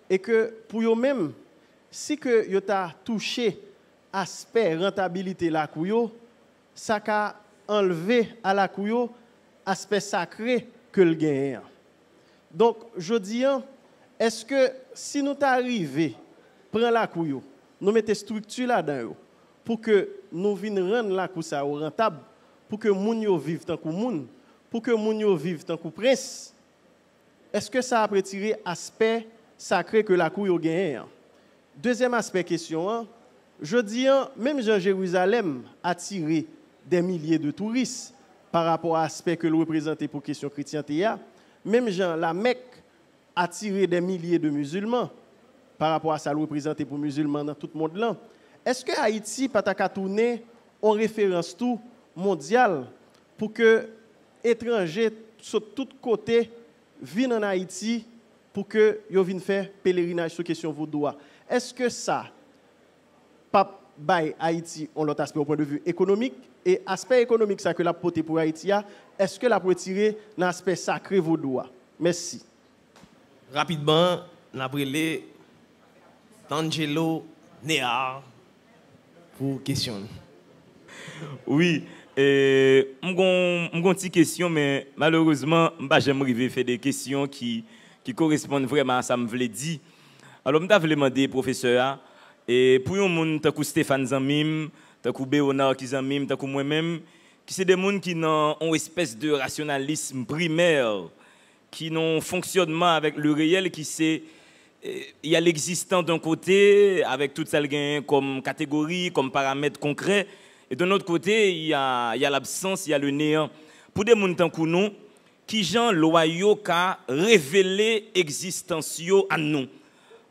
et que pour yo même si que yo ta touché aspect rentabilité la couyo ça ka enlever à la couyo aspect sacré que le gagne. Donc jodi an est-ce que si nous t'arrivé prend la couyo nous mettez structure là dedans pour que nous venions rendre la course rentable, pour que moun yo vive tant que moun, pour que moun yo vive tant que prince. Est-ce que ça a retiré aspect sacré que la cour yo gagne? Deuxième aspect question, je dis même Jean Jérusalem a attiré des milliers de touristes par rapport à l'aspect que l'on représentait pour question chrétienté. Même Jean la Mecque a attiré des milliers de musulmans par rapport à ça l'on représentait pour musulmans dans tout le monde là. Est-ce que Haïti pas ta tourner en référence tout mondial pour que étrangers sur tous côtés viennent en Haïti pour que yo viennent faire pèlerinage sur question vaudou? Est-ce que ça pas by Haïti on l'autre aspect au point de vue économique et aspect économique ça que la portée pour Haïti est-ce que la peut tirer dans l'aspect sacré vaudou? Merci. Rapidement, n'abrélé D'Angelo Néard pour question. Oui, j'ai une petite question, mais malheureusement, je n'ai jamais arrivé à faire des questions qui correspondent vraiment à ce que je voulais dire. Alors, je voulais demander, professeur, et pour un monde comme Stéphane Zamim, comme Béonard Zamim, comme moi-même, qui sont des gens qui ont une espèce de rationalisme primaire, qui ont un fonctionnement avec le réel, qui c'est il y a l'existant d'un côté, avec tout ça comme catégorie, comme paramètre concret, et de l'autre côté, il y a l'absence, il y a le néant. Pour des gens comme nous, qui gens loyaux qu'a révélé l'existence à nous.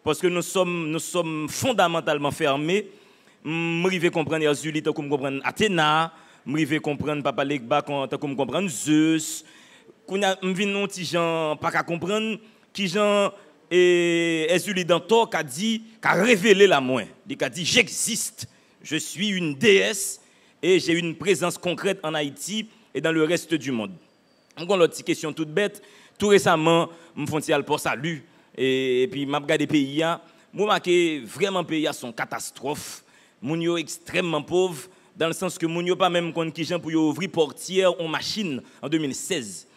Parce que nous sommes fondamentalement fermés. Je vais comprendre Azuli, je comprendre Athéna, je vais comprendre Papa Legba, je comprendre Zeus. Je viens de gens pas comprendre qui gens et Azuli Dantor qui a dit, qui a révélé la moi. Il a dit j'existe, je suis une déesse et j'ai une présence concrète en Haïti et dans le reste du monde. Encore une petite question toute bête. Tout récemment, je me fais pour salut. Et puis, je regarde les pays. Je remarque vraiment les pays sont catastrophes. Les gens sont extrêmement pauvres, dans le sens que les gens pas même compte qui gens pour ouvrir portière en machine en 2016.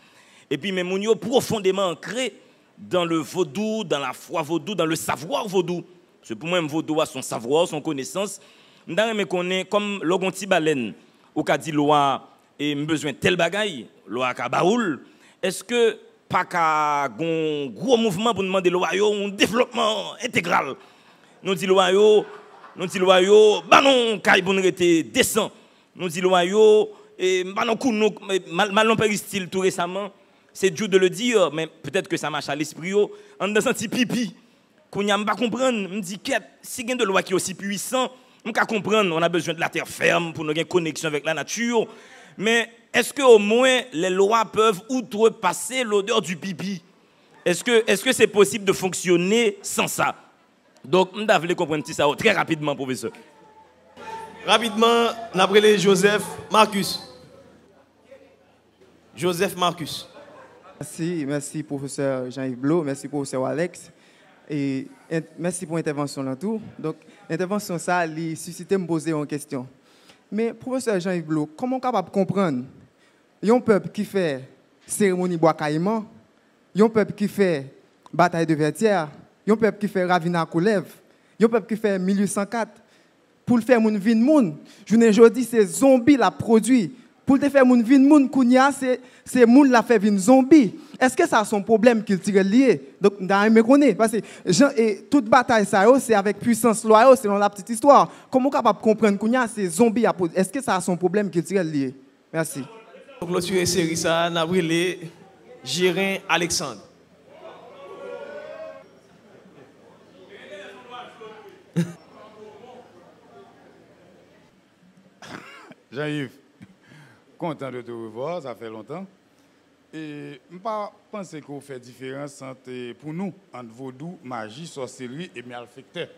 Et puis, mais les gens profondément ancrés dans le vaudou, dans la foi vaudou, dans le savoir vaudou. Parce que pour moi, le vaudou a son savoir, son connaissance. Je me connais comme Logonti Baleine, ou qu'a dit loi et besoin tel bagaille, loi Kabaoul. Est-ce que pas qu'un gros mouvement pour demander loi un développement intégral? Nous dit loi bah non, kay pour nous rester décent. Nous dit loi et bah non coup malon péristyle tout récemment. C'est dur de le dire, mais peut-être que ça marche à l'esprit. On a senti pipi. Qu'on n'y a pas comprendre. Me dit qu'est si il y a de loi qui est aussi puissant, on peut comprendre. On a besoin de la terre ferme pour nous avoir une connexion avec la nature. Mais est-ce qu'au moins les lois peuvent outrepasser l'odeur du pipi? Est-ce que c'est possible de fonctionner sans ça? Donc, je voulais comprendre ça très rapidement, professeur. Rapidement, on a Joseph Marcus. Joseph Marcus. Merci professeur Jean-Yves Blot, merci professeur Alex. Et merci pour l'intervention là tout. Donc, l'intervention ça, il suscite me poser une question. Mais professeur Jean-Yves Blot, comment on est capable de comprendre un peuple qui fait cérémonie bois caïman, un peuple qui fait bataille de Vertières, un peuple qui fait Ravina Koulev, un peuple qui fait 1804, pour le faire moun vin moun, je ne dis c'est zombie la produit. Pour le faire moun vin moun kounya, c'est moun la fait vin zombie. Est-ce que ça a son problème qu'il tire lié? Donc, on me connaît. Parce que toute bataille, c'est avec puissance loyale, selon la petite histoire. Comment on est capable de comprendre kounya, c'est zombie? Est-ce que ça a son problème qu'il tire lié? Merci. Pour clôturer cette série, ça, on a brûlé Gérin Alexandre. Jean-Yves, content de te revoir, ça fait longtemps. Et je ne pense pas qu'on fait différence pour nous entre vaudou, magie, sorcellerie et malfecteur.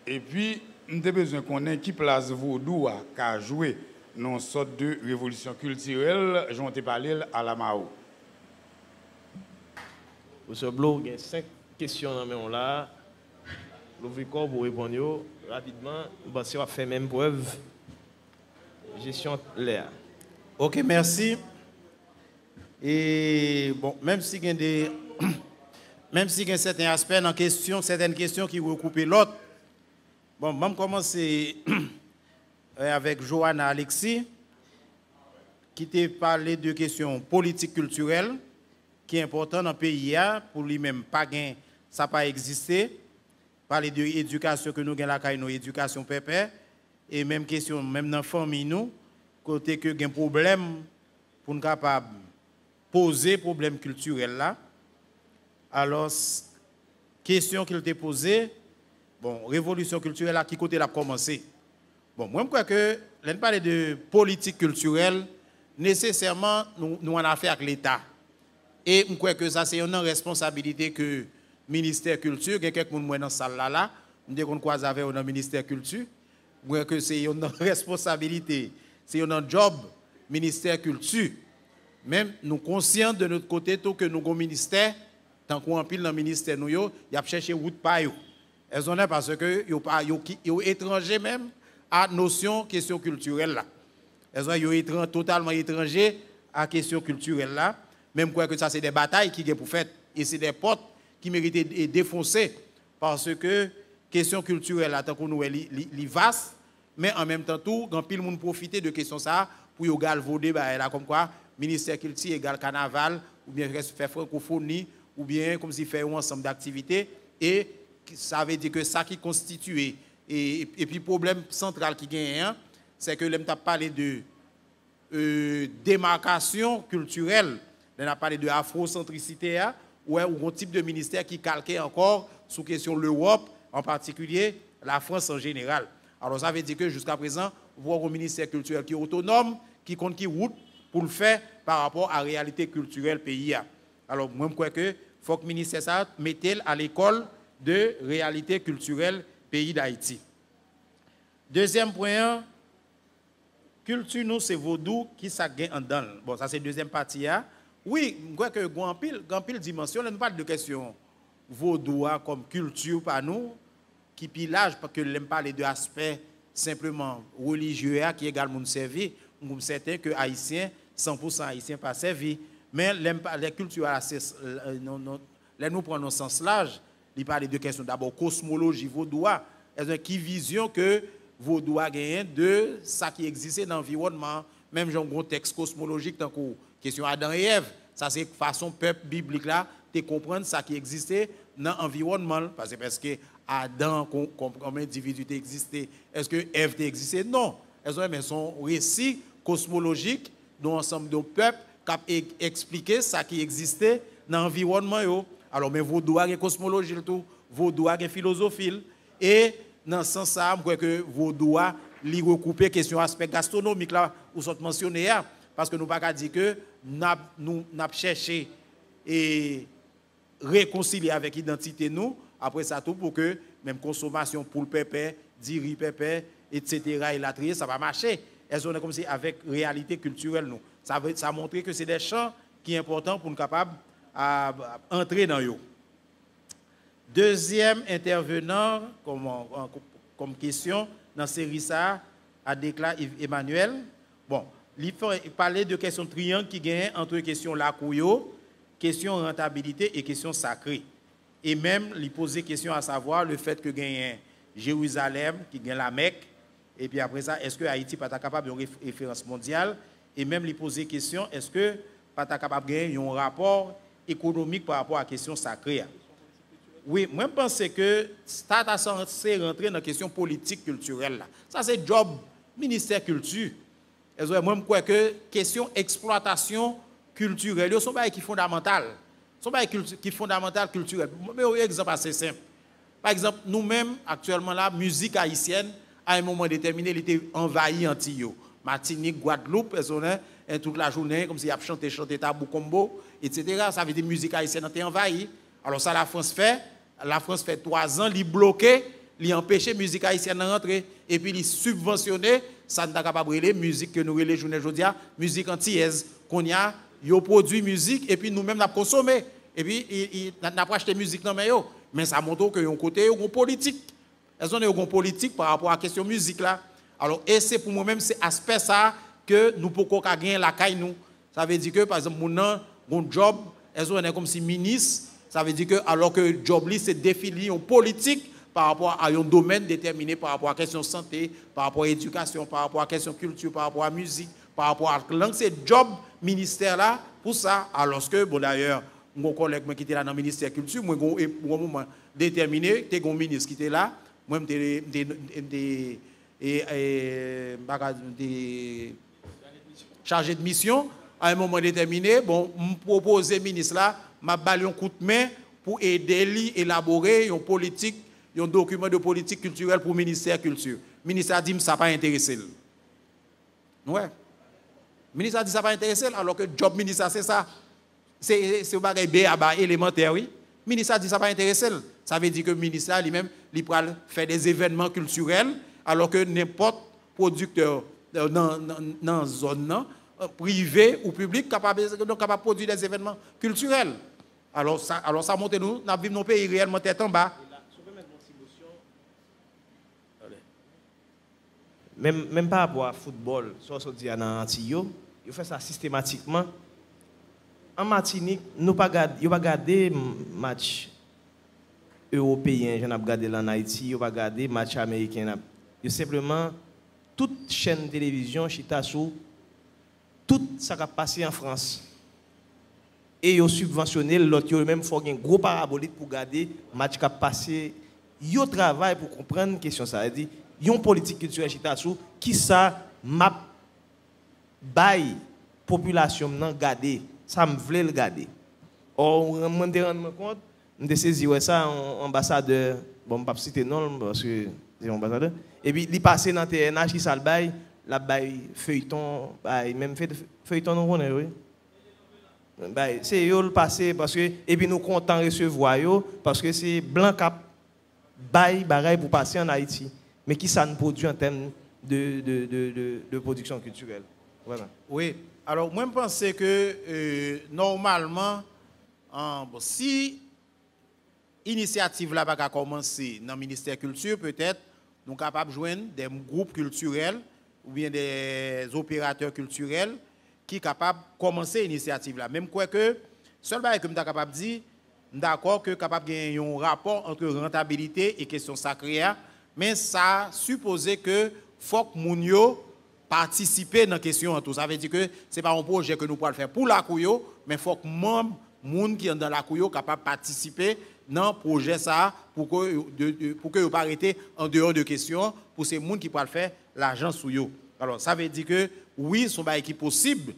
Et puis, nous avons besoin qu'on ait qui place vaudou à jouer dans une sorte de révolution culturelle, j'en ai parlé à la Mao. Monsieur Blo, il y a 5 questions dans le là. L'ouvrir corps pour répondre rapidement. On va faire même preuve. Gestion l'air. Ok, merci. Et bon, même si il y a des, même si il y a certains aspects dans question, certaines questions qui recoupent l'autre. Bon, je vais commencer avec Johanna Alexis, qui t'a parlé de questions politiques culturelles, qui est important dans le pays, pour lui-même, pas gain, ça n'a pas existé. Parler de l'éducation que nous avons là, nous éducation pépé, et même question, même dans la famille, nous, côté que nous avons un problème pour nous capables poser problème culturel là. Alors, question qu'il t'a posée, bon, révolution culturelle à qui côté l'a commencé. Bon, moi je crois que l'on parle de politique culturelle, nécessairement nous en affaire avec l'État. Et je crois que ça c'est une responsabilité que le ministère culture, il y a quelques personnes dans la salle là, nous qu'on croise avec le ministère culture, je crois que c'est une responsabilité, c'est un job ministère culture. Même nous conscients de notre côté tout que nous avons ministère, tant qu'on empile dans le ministère nous y a cherché route pas yo. Elles ont parce que yo étrangers même à notion question culturelle là. Elles ont totalement étrangers à question culturelle là. Même quoi que ça c'est des batailles qui sont pour faire et c'est des portes qui méritent de défoncer parce que question culturelle là tant qu'on nous li vaste mais en même temps tout grand pile monde profiter de question ça pour yo galvauder là comme quoi ministère culture égale carnaval ou bien faire francophonie ou bien comme si fait un ensemble d'activités et ça veut dire que ça qui constitue et puis problème central qui gagne c'est que l'on t'a parlé de démarcation culturelle, on a parlé de afrocentricité ou un type de ministère qui calquait encore sous question l'Europe en particulier la France en général. Alors ça veut dire que jusqu'à présent vous avez un ministère culturel qui est autonome qui compte qui route pour le faire par rapport à la réalité culturelle pays. Alors, moi, je crois que faut que le ministère ça mette à l'école de réalité culturelle pays d'Haïti. Deuxième point, culture, nous, c'est vaudou qui ça gagne en dedans. Bon, ça, c'est la deuxième partie. Oui, je crois que grand pile dimension, on parle de question vaudou comme culture par nous, qui pilage, parce que l'on parle de aspects simplement religieux qui est également servi. Nous sommes certains que Haïtiens, 100% Haïtiens pas servi. Mais les cultures, nous prenons un sens large. Il parle de questions d'abord cosmologie vaudois. Qui vision que vaudois gagne de ça qui existait dans l'environnement. Même j'ai un gros texte cosmologique tant que question Adam et Ève. Ça c'est façon peuple biblique là de comprendre ça qui existait dans l'environnement. Parce que Adam comme individu existait. Est-ce que Ève existait? Non. Elles ont son récit cosmologique dans l'ensemble de peuple qui expliqué ça qui existait dans l'environnement. Alors, mais vaudois et cosmologie, vaudois et philosophie. Et dans ce sens, je crois que vaudois li recouper question aspect gastronomique là, où sont mentionnés, parce que nous ne pouvons pas dire que nous avons cherché et réconcilier avec l'identité nous, après ça tout pour que même consommation pour le pépé, diri pépé, etc. et la trier, ça va marcher. Elles sont comme si avec réalité culturelle nous. Ça montre que c'est des champs qui sont importants pour nous capables d'entrer dans eux. Deuxième intervenant comme question dans cette série ça a déclaré Emmanuel. Bon, il parlait de questions triangle qui gagnent entre questions lacouyo, question rentabilité et question sacrée. Et même il posait question à savoir le fait que gagne Jérusalem qui gagne la Mecque. Et puis après ça, est-ce que Haïti n'est pas capable de référence mondiale? Et même lui poser question, est-ce que pas capable de gagner un rapport économique par rapport à la question sacrée? Oui, moi je pense que ça est censé rentrer dans la question politique culturelle. Là. Ça c'est job ministère culture. Et moi je crois que question exploitation culturelle, c'est un qui fondamental. C'est un qui fondamental culturel. Mais un exemple assez simple. Par exemple, nous-mêmes actuellement la musique haïtienne à un moment déterminé, il était envahi Antilles. Martinique, Guadeloupe, et toute la journée, comme s'il y a chanté tabou combo, etc. Ça veut dire que la musique haïtienne était envahie. Alors ça, la France fait 3 ans, il bloqué, il empêché la musique haïtienne de rentrer, et puis il subventionné, ça n'a pas capable de musique que nous les journées aujourd'hui, musique antillaise, qu'on y a, ils produit musique, et puis nous-mêmes, nous consommé. Et puis, nous avons acheté musique dans le mais ça montre qu'il y a un côté politique. Elles ont une politique par rapport à la question musique là. Alors, et c'est pour moi-même, c'est aspect ça que nous pouvons gagner la caille nous. Ça veut dire que, par exemple, mon job, elles ont comme si ministre, ça veut dire que, alors que le job, c'est définir une politique par rapport à un domaine déterminé, par rapport à la question de santé, par rapport à l'éducation, par rapport à la question de culture, par rapport à la musique, par rapport à la langue. C'est job ministère là pour ça. Alors que, bon d'ailleurs, mon collègue qui était là dans le ministère de la Culture, moi, un moment déterminé, tu es un ministre qui était là, moi, j'étais chargé de mission. À un moment déterminé, bon, je propose au ministre là, m'a balé un coup de main pour aider lui élaborer une politique, un document de politique culturelle pour le ministère de la Culture. Le ministre a dit que ça n'a pas intéressé. Ouais. Le ministre a dit que ça n'a pas intéressé, alors que le job ministre, c'est ça. C'est un bagage élémentaire, oui. Le ministre a dit que ça n'a pas intéressé. Ça veut dire que le ministre lui-même, il peut faire des événements culturels, alors que n'importe producteur dans la zone privé ou public capable de produire des événements culturels. Alors ça montre nous vivons nos pays réellement tête en bas. Même par rapport à football, ça se dit dans Antilles, il fait ça systématiquement. En Martinique, nous pas regarder match européen, j'en ai regardé en Haïti, nous pas regarder match américain. Simplement toute chaîne de télévision chita sous tout ça qui a passé en France. Et ils subventionné l'autre, même faut un gros parabolique pour regarder match qui a passé. Ils travaillent pour comprendre la question ça. Il dit, il y a une politique culturelle chita sous qui ça m'a bail population nan garder. Ça me voulait le garder. Or, je me rends compte, je saisi ça en ambassadeur, bon, je ne vais pas citer non parce que c'est un ambassadeur. Et puis, il passe dans le TNH, qui s'est bail, la bail feuilleton, même fait feuilleton, non, oui. C'est eux le passé parce que, et puis nous comptons recevoir parce que c'est blanc cap bail bagaille pour passer en Haïti. Mais qui ça nous produit en termes de production culturelle. Voilà. Oui. Alors, moi, je pense que normalement, si l'initiative là va commencer dans le ministère de la Culture, peut-être nous sommes capables de joindre des groupes culturels ou bien des opérateurs culturels qui sont capables de commencer l'initiative là. Même quoi que, seul chose que je suis capable de dire, d'accord que capable de gagner un rapport entre rentabilité et question sacrée, mais ça suppose que faut que Mounio participer dans la question. Ça veut dire que ce n'est pas un projet que nous pouvons faire pour la Kouyo, mais il faut que les gens qui sont dans la Kouyo soient capables de participer dans le projet ça pour que vous ne arrêtez en dehors de questions pour ces gens qui peuvent faire l'argent sur eux. Alors, ça veut dire que oui, ce n'est pas possible,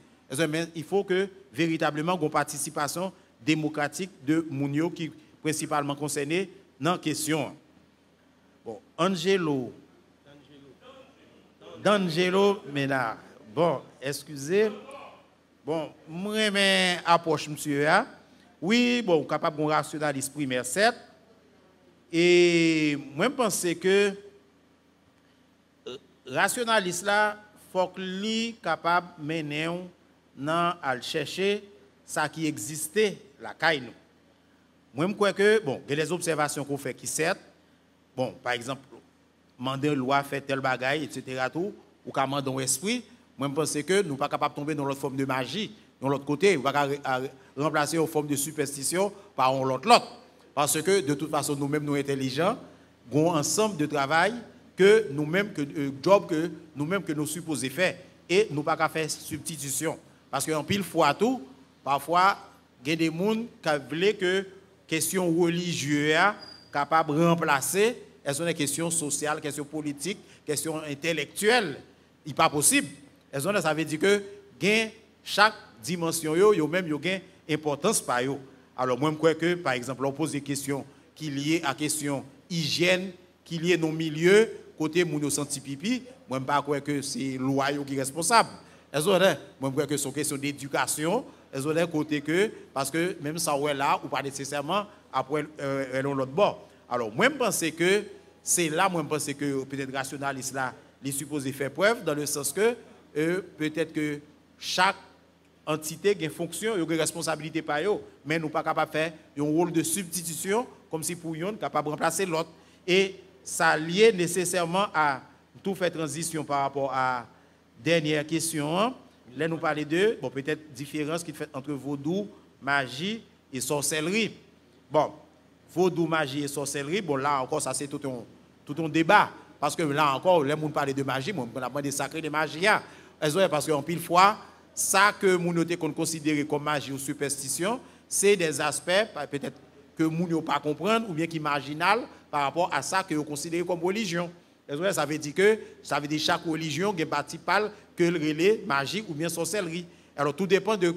mais il faut que véritablement une participation démocratique de Mounio qui est principalement concernée dans la question. Bon, D'Angelo Ménard. Bon, excusez. Bon, moi, je approche monsieur. Oui, bon, capable de rationaliste primaire 7. Et moi, je pense que rationaliste là, il faut qu'il soit capable de mener à chercher ce qui existait la caille. Moi, je crois que, bon, il y a des observations qu'on fait qui certes. Bon, par exemple, demander une loi, faire tel bagaille, etc. Tout, ou qu'à demander un esprit, moi je pense que nous ne sommes pas capables de tomber dans l'autre forme de magie. De l'autre côté, nous ne pouvons pas remplacer une forme de superstition par l'autre. Parce que de toute façon, nous-mêmes, nous intelligents, avons un ensemble de travail que nous-mêmes, job que nous-mêmes que nous supposons faire. Et nous ne pouvons pas faire substitution. Parce qu'en pile fois tout, parfois, il y a des gens qui veulent que question religieuse capable de remplacer. Elles sont des questions sociales, questions politiques, questions intellectuelles. Il n'est pas possible. Ça veut dire que chaque dimension, même une importance par eux. Alors moi, je crois que, par exemple, on pose des questions qui sont liées à la question hygiène, qui sont liées à nos milieux, côté mon senti pipi. Moi, je ne crois pas que c'est loi qui est responsable. Moi, je crois que c'est une question d'éducation. Elles ont des côtés que, parce que même ça, on est là, ou pas nécessairement, après, elles ont l'autre bord. Alors, moi, je pense que c'est là, moi, je pense que peut-être rationaliste là, il est supposé faire preuve, dans le sens que peut-être que chaque entité a une fonction, a une responsabilité par eux, mais nous ne sommes pas capables de faire un rôle de substitution, comme si pour nous, capable de remplacer l'autre. Et ça lié nécessairement à tout faire transition par rapport à la dernière question. Là, nous parlons de, bon, peut-être différence qui fait entre vaudou, magie et sorcellerie. Bon. vaudou, magie et sorcellerie, bon là encore, ça c'est tout un débat. Parce que là encore, les gens parlent de magie, on a demandé sacré de magie. Parce qu'en pile fois, ça que nous qu'on considère comme magie ou superstition, c'est des aspects peut-être que nous ne pas comprendre ou bien qui marginal par rapport à ça que vous considérez comme religion. Ça veut dire que chaque religion a un principal que le relais magie ou bien sorcellerie. Alors tout dépend de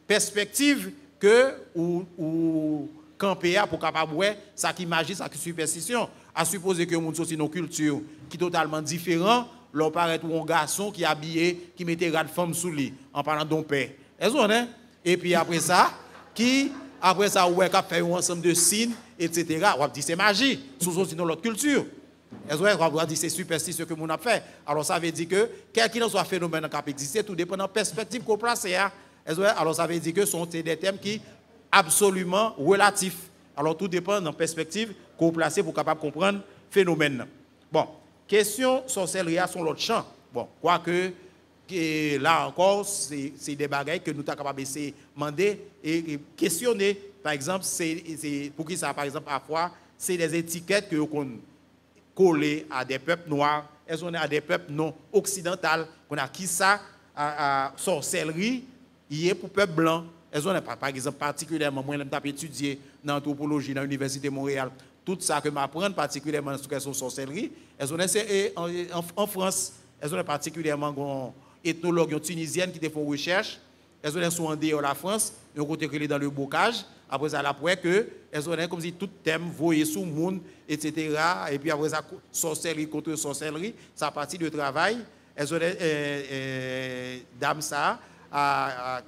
perspective que ou camper pour capable voir ça qui magie, ça qui superstition. À supposer que nous sommes une culture qui est totalement différente, l'on paraît un garçon qui est habillé, qui mettait une femme sous lui en parlant d'un père. Et puis après ça, ouais, qui fait un ensemble de signes, etc. On va dire c'est magie, sous dans l'autre culture. On va dire c'est superstition que nous avons fait. Alors ça veut dire que quel qu'il soit phénomène qui existe, tout dépend de la perspective qu'on place. Alors ça veut dire que ce sont des thèmes qui sont absolument relatifs. Alors tout dépend de la perspective qu'on place pour capable comprendre le phénomène. Bon, question sorcellerie sont l'autre champ. Bon, quoique là encore, c'est des bagages que nous sommes capables de demander et questionner. Par exemple, c'est pour qui ça, par exemple, parfois, c'est des étiquettes que qu'on collées à des peuples noirs, elles sont à des peuples non occidentaux. On a qui ça, à sorcellerie, il est pour peuple blanc. Elles ont par exemple particulièrement, moi, je suis étudié dans l'anthropologie dans l'Université de Montréal. Tout ça que je m'apprends particulièrement sur la sorcellerie, elles ont en France, elles ont particulièrement une ethnologue tunisienne qui font recherche, elles sont en dehors de la France, ils ont côté dans le bocage. Après ça, après que elles ont comme si tout thème voyé sous le monde, etc. Et puis après ça, sorcellerie contre sorcellerie, ça a parti de travail. Elles ont dame ça.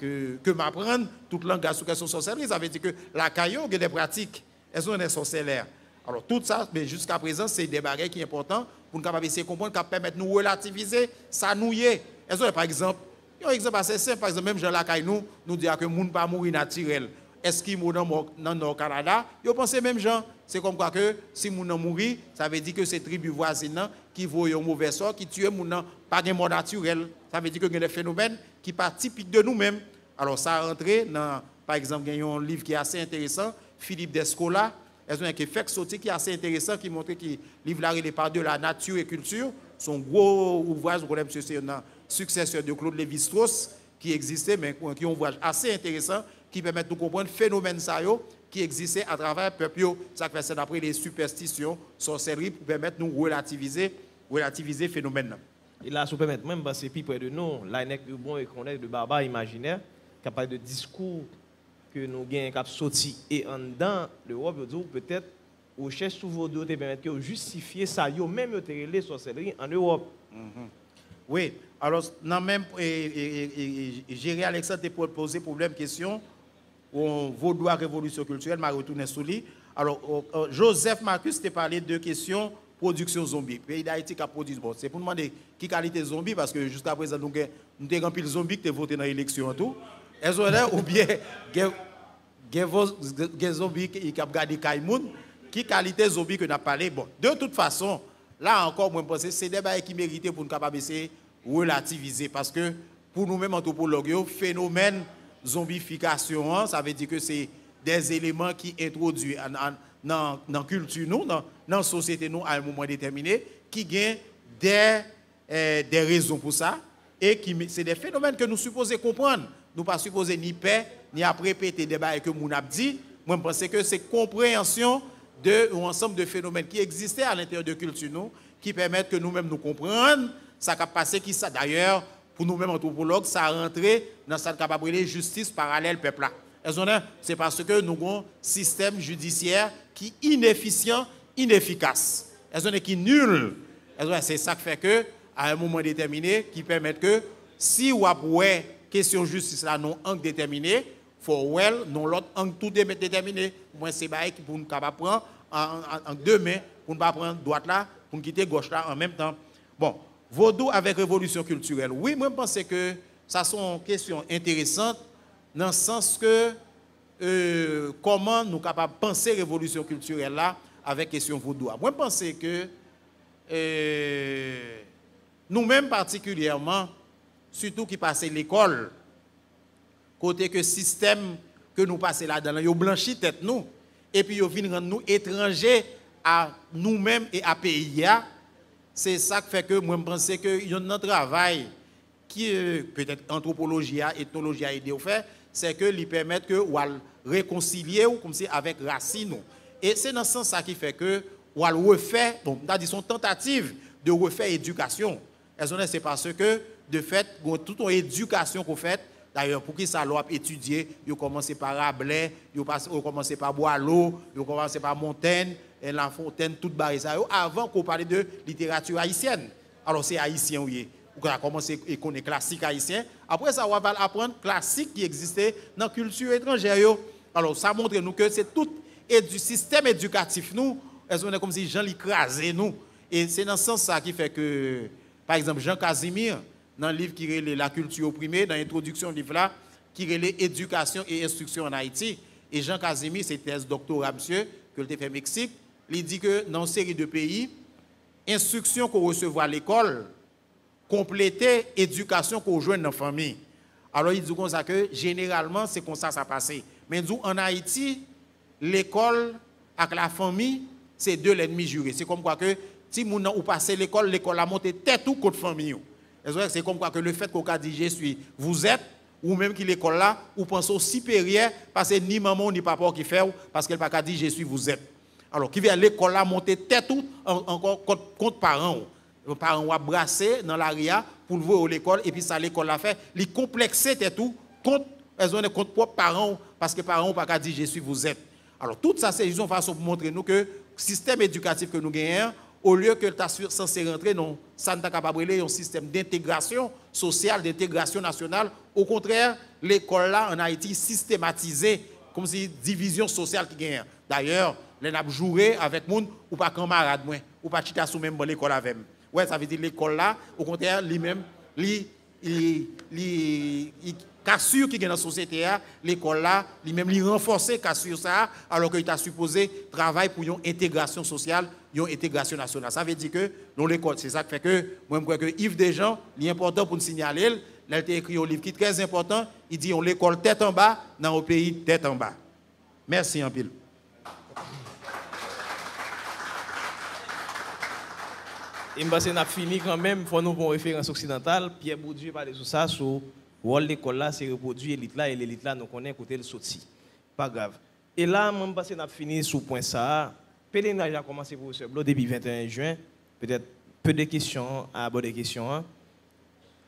Que m'apprendre toute langage sur question sorcellerie, ça veut dire que la caillou a des pratiques, elles sont des sorcellaires. Alors tout ça, mais jusqu'à présent, c'est des bagages qui sont importants pour nous capables de comprendre, qui permettent de nous relativiser, ça nous y est. Elles ont par exemple, un exemple assez simple, par exemple, même Jean Lacaille nous dit que le monde pas mourir naturel. Est-ce qu'il mourra dans le Canada? Ils pensent même gens. C'est comme quoi que si moun nan mourir, ça veut dire que c'est tribu voisine qui voient un mauvais sort, qui tue moun nan pas de mort naturel. Ça veut dire que il y a des phénomènes qui sont pas typiques de nous-mêmes. Alors ça a rentré dans, par exemple, il y a un livre qui est assez intéressant, Philippe Descola, elles ont un effet sorti qui est assez intéressant, qui montre que le livre là il parle de la nature et culture. Son gros ouvrage, c'est un successeur de Claude Lévi-Strauss qui existait, mais qui est un ouvrage assez intéressant qui permet de comprendre le phénomène qui existait à travers le peuple. Ça fait ça d'après les superstitions, sorcellerie, pour permettre de nous relativiser le phénomène. Et là, si vous permettez, même c'est plus près de nous, là, il y a de bon et qu'on est de barbares imaginaires, capable de discours que nous gagnons cap sorti et en dedans l'Europe, peut-être au cherche sous vos deux permettre de justifier ça, même les sorcellerie en Europe. Oui, alors non même Géry Alexandre pour poser problème question on vaudois révolution culturelle m'a retourné sur lui. Alors Joseph Marcus t'a parlé de questions production zombie. Pays d'Haïti qui a produit bon, c'est pour demander qui qualité zombie parce que jusqu'à présent nous avons rempli zombie qui ont voté dans l'élection tout. Est-ce ou bien des zombies qui ont gardé Kaimoun qui qualité zombie que n'a parlé bon. De toute façon, là encore moi pense c'est des bails qui méritent pour nous capable essayer relativiser parce que pour nous-mêmes anthropologues phénomène zombification, ça veut dire que c'est des éléments qui introduisent dans la culture, dans la société, nous, à un moment déterminé, qui gagnent des raisons pour ça, et qui c'est des phénomènes que nous supposons comprendre. Nous ne pas supposés ni paix, ni après répéter des débats que nous avons dit. Moi, je pense que c'est compréhension d'un ensemble de phénomènes qui existaient à l'intérieur de la culture, nous, qui permettent que nous-mêmes nous comprenions ça qui a passé, qui ça d'ailleurs. Pour nous-mêmes anthropologues, ça a rentré dans cette capacité de justice parallèle peuple là. C'est parce que nous avons un système judiciaire qui est inefficient, inefficace. Qui est nul. C'est ça qui fait que, à un moment déterminé, qui permet que si vous avez question de justice là non angle déterminé, faut non l'autre angle tout déterminé. Moi c'est bail pour nous capable prendre en deux mains pour ne pas prendre droite là, pour nous quitter gauche là en même temps. Bon. Vaudou avec révolution culturelle. Oui, moi je pense que ça sont questions intéressantes dans le sens que comment nous sommes capables de penser révolution culturelle là avec question vaudou. Moi je pense que nous-mêmes particulièrement, surtout qui passent l'école, côté que système que nous passons là-dedans, nous blanchit tête nous, et puis ils viennent rendre nous étrangers à nous-mêmes et à pays. C'est ça qui fait que moi je pense que y a un travail qui peut-être anthropologie, ethnologie a aidé au faire, c'est que lui permettre que ou réconcilier ou comme si avec racine. Et c'est dans ce sens ça qui fait que ou refaire, bon, on a dit son tentative de refaire éducation. C'est parce que de fait toute une éducation qu'on fait. D'ailleurs, pour qui ça l'a étudié, ils ont commencé par Rabelais, ils ont commencé par Boileau, ils ont commencé par Montaigne, et La Fontaine, tout barré ça, avant qu'on parle de littérature haïtienne. Alors, c'est haïtien, oui. On a commencé à connaître classique haïtien. Après ça, on va apprendre classique qui existait dans la culture étrangère. Alors, ça montre nous que c'est tout du système éducatif, nous, on est comme si Jean l'écrasait nous. Et c'est dans ce sens ça qui fait que, par exemple, Jean Casimir, dans le livre qui relève la culture opprimée, dans l'introduction du livre là, qui relève éducation et instruction en Haïti. Et Jean Casimir, c'est thèse doctorat, monsieur, que il a fait au Mexique, il dit que dans une série de pays, instruction qu'on recevait à l'école, compléter éducation qu'on joue dans la famille. Alors il dit comme ça que généralement c'est comme ça passe. Mais nous en Haïti, l'école avec la famille, c'est deux l'ennemi juré. C'est comme quoi que si vous passez l'école, l'école a monté tête ou contre famille. C'est comme quoi que le fait qu'on a dit je suis, vous êtes, ou même que l'école là, ou pensez au supérieur, parce que ni maman ni papa qui fait, parce qu'elle n'a pas dit je suis, vous êtes. Alors, qui vient l'école là monter tête ou encore contre parents. Les parents ont brassé dans l'area pour le voir à l'école, et puis ça l'école l'a fait, les complexer tête ou contre propres parents, parce que les parents n'ont pas dit je suis, vous êtes. Alors, tout ça, c'est une façon pour montrer nous que le système éducatif que nous gagnons, au lieu que tu es censé rentrer dans un système d'intégration sociale, d'intégration nationale, au contraire, l'école là en Haïti systématisée comme si division sociale qui gagne. D'ailleurs, les n'a joué avec monde ou pas camarade moi, ou pas chita sous même l'école avec. Ouais, ça veut dire l'école là, au contraire, lui-même, cassure qui est dans la société, l'école là, lui-même, lui renforcer cassure ça, alors qu'il a supposé travailler pour une intégration sociale, une intégration nationale. Ça veut dire que dans l'école, c'est ça qui fait que, moi, je crois que Yves Desjans, il est important pour nous signaler, il a écrit un livre qui est très important, il dit on l'école tête en bas, dans le pays tête en bas. Merci en pile. Et je a fini quand même, il faut nous pour référence occidentale. Pierre Bourdieu parlait sur ça, sur le rôle de l'école là, c'est reproduire l'élite là, et l'élite là, nous connaissons côté le sorti. Pas grave. Et là, je a fini sur le point ça. Pèlerinage a commencé pour ce blog depuis 21 juin. Peut-être peu de questions à aborder des questions,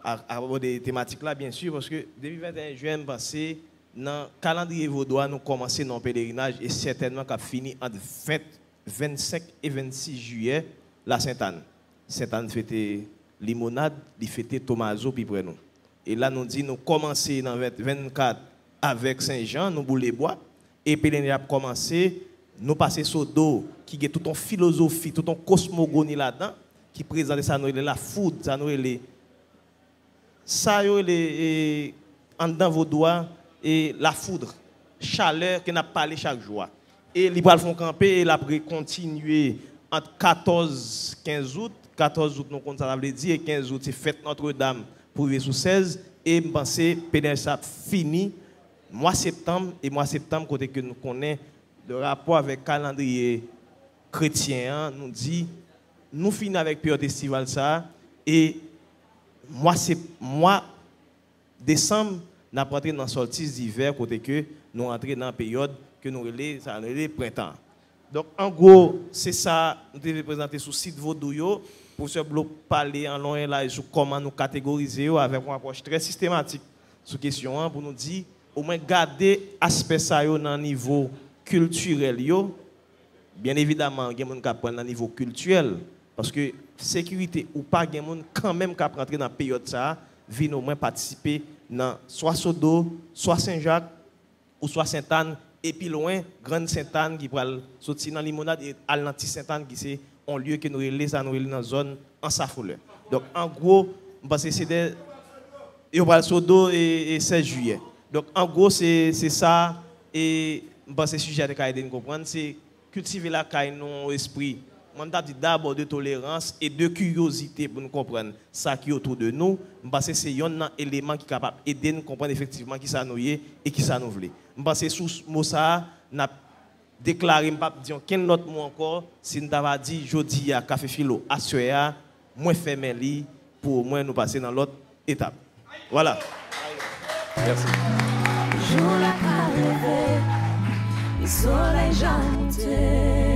à aborder des thématiques là, bien sûr, parce que depuis 21 juin, passé dans le calendrier vaudois, nous commençons nos pèlerinages et certainement qu'a fini entre 25 et 26 juillet, la Sainte-Anne. Sainte-Anne fêtait limonade, il fêtait Tomaso, puis pour nous. Et là, nous dit, nous commençons dans 24 avec Saint-Jean, nous boulons les bois, et pèlerinage a commencé, nous passons sur dos, qui a toute une philosophie, toute une cosmogonie là-dedans, qui présente ça, nous la foudre, ça nous les. Ça, en dedans vos doigts, et la foudre, chaleur qui n'a pas parlé chaque jour. Et les bras font camper, et après continuer entre 14 et 15 août. 14 août, nous comptons ça veut dire, et 15 août, c'est fête Notre-Dame pour vivre sous 16. Et je pense que pèlerinage ça fini. Mois septembre, côté que nous connaissons le rapport avec le calendrier chrétien, nous dit, nous finissons avec période estivale ça, et mois décembre, nous avons entré dans la sortie d'hiver, côté que nous rentrons dans la période que nous relèvons le printemps. Donc, en gros, c'est ça, nous devons présenter sur le site Vaudouyo, pour ce bloc parler en long et large sur comment nous catégoriser avec une approche très systématique sur la question, pour nous dire, au moins garder l'aspect ça dans le niveau culturel. Bien évidemment, il y a des gens qui apprennent dans le niveau culturel, parce que sécurité ou pas, il y a des gens quand même qui rentrer dans la période ça, viennent au moins participer dans soit Sodo, soit Saint-Jacques, ou soit Sainte-Anne, et puis loin, Grande Sainte-Anne qui va sortir dans la limonade, et Alnanti Sainte-Anne qui c'est un lieu que nous relèvons dans la zone en Safouleur. Donc en gros, parce que c'est des. Et on va Sodo et 16 juillet. Donc en gros, c'est ça, et je pense que le sujet de comprendre, c'est cultiver la caille, non esprit. On a dit d'abord de tolérance et de curiosité pour nous comprendre ça qui est autour de nous. Je pense que c'est un élément qui est capable d'aider nous comprendre effectivement qui ça nous est et qui ça nous voulait. Je pense que sous mot ça, n'a déclarer, je ne pas dire quel autre mot encore, si nous avons dit, jeudi à Café Philo, à Suéa, moi fermer li pour au moins nous passer dans l'autre étape. Voilà. Merci. Le soleil já monté.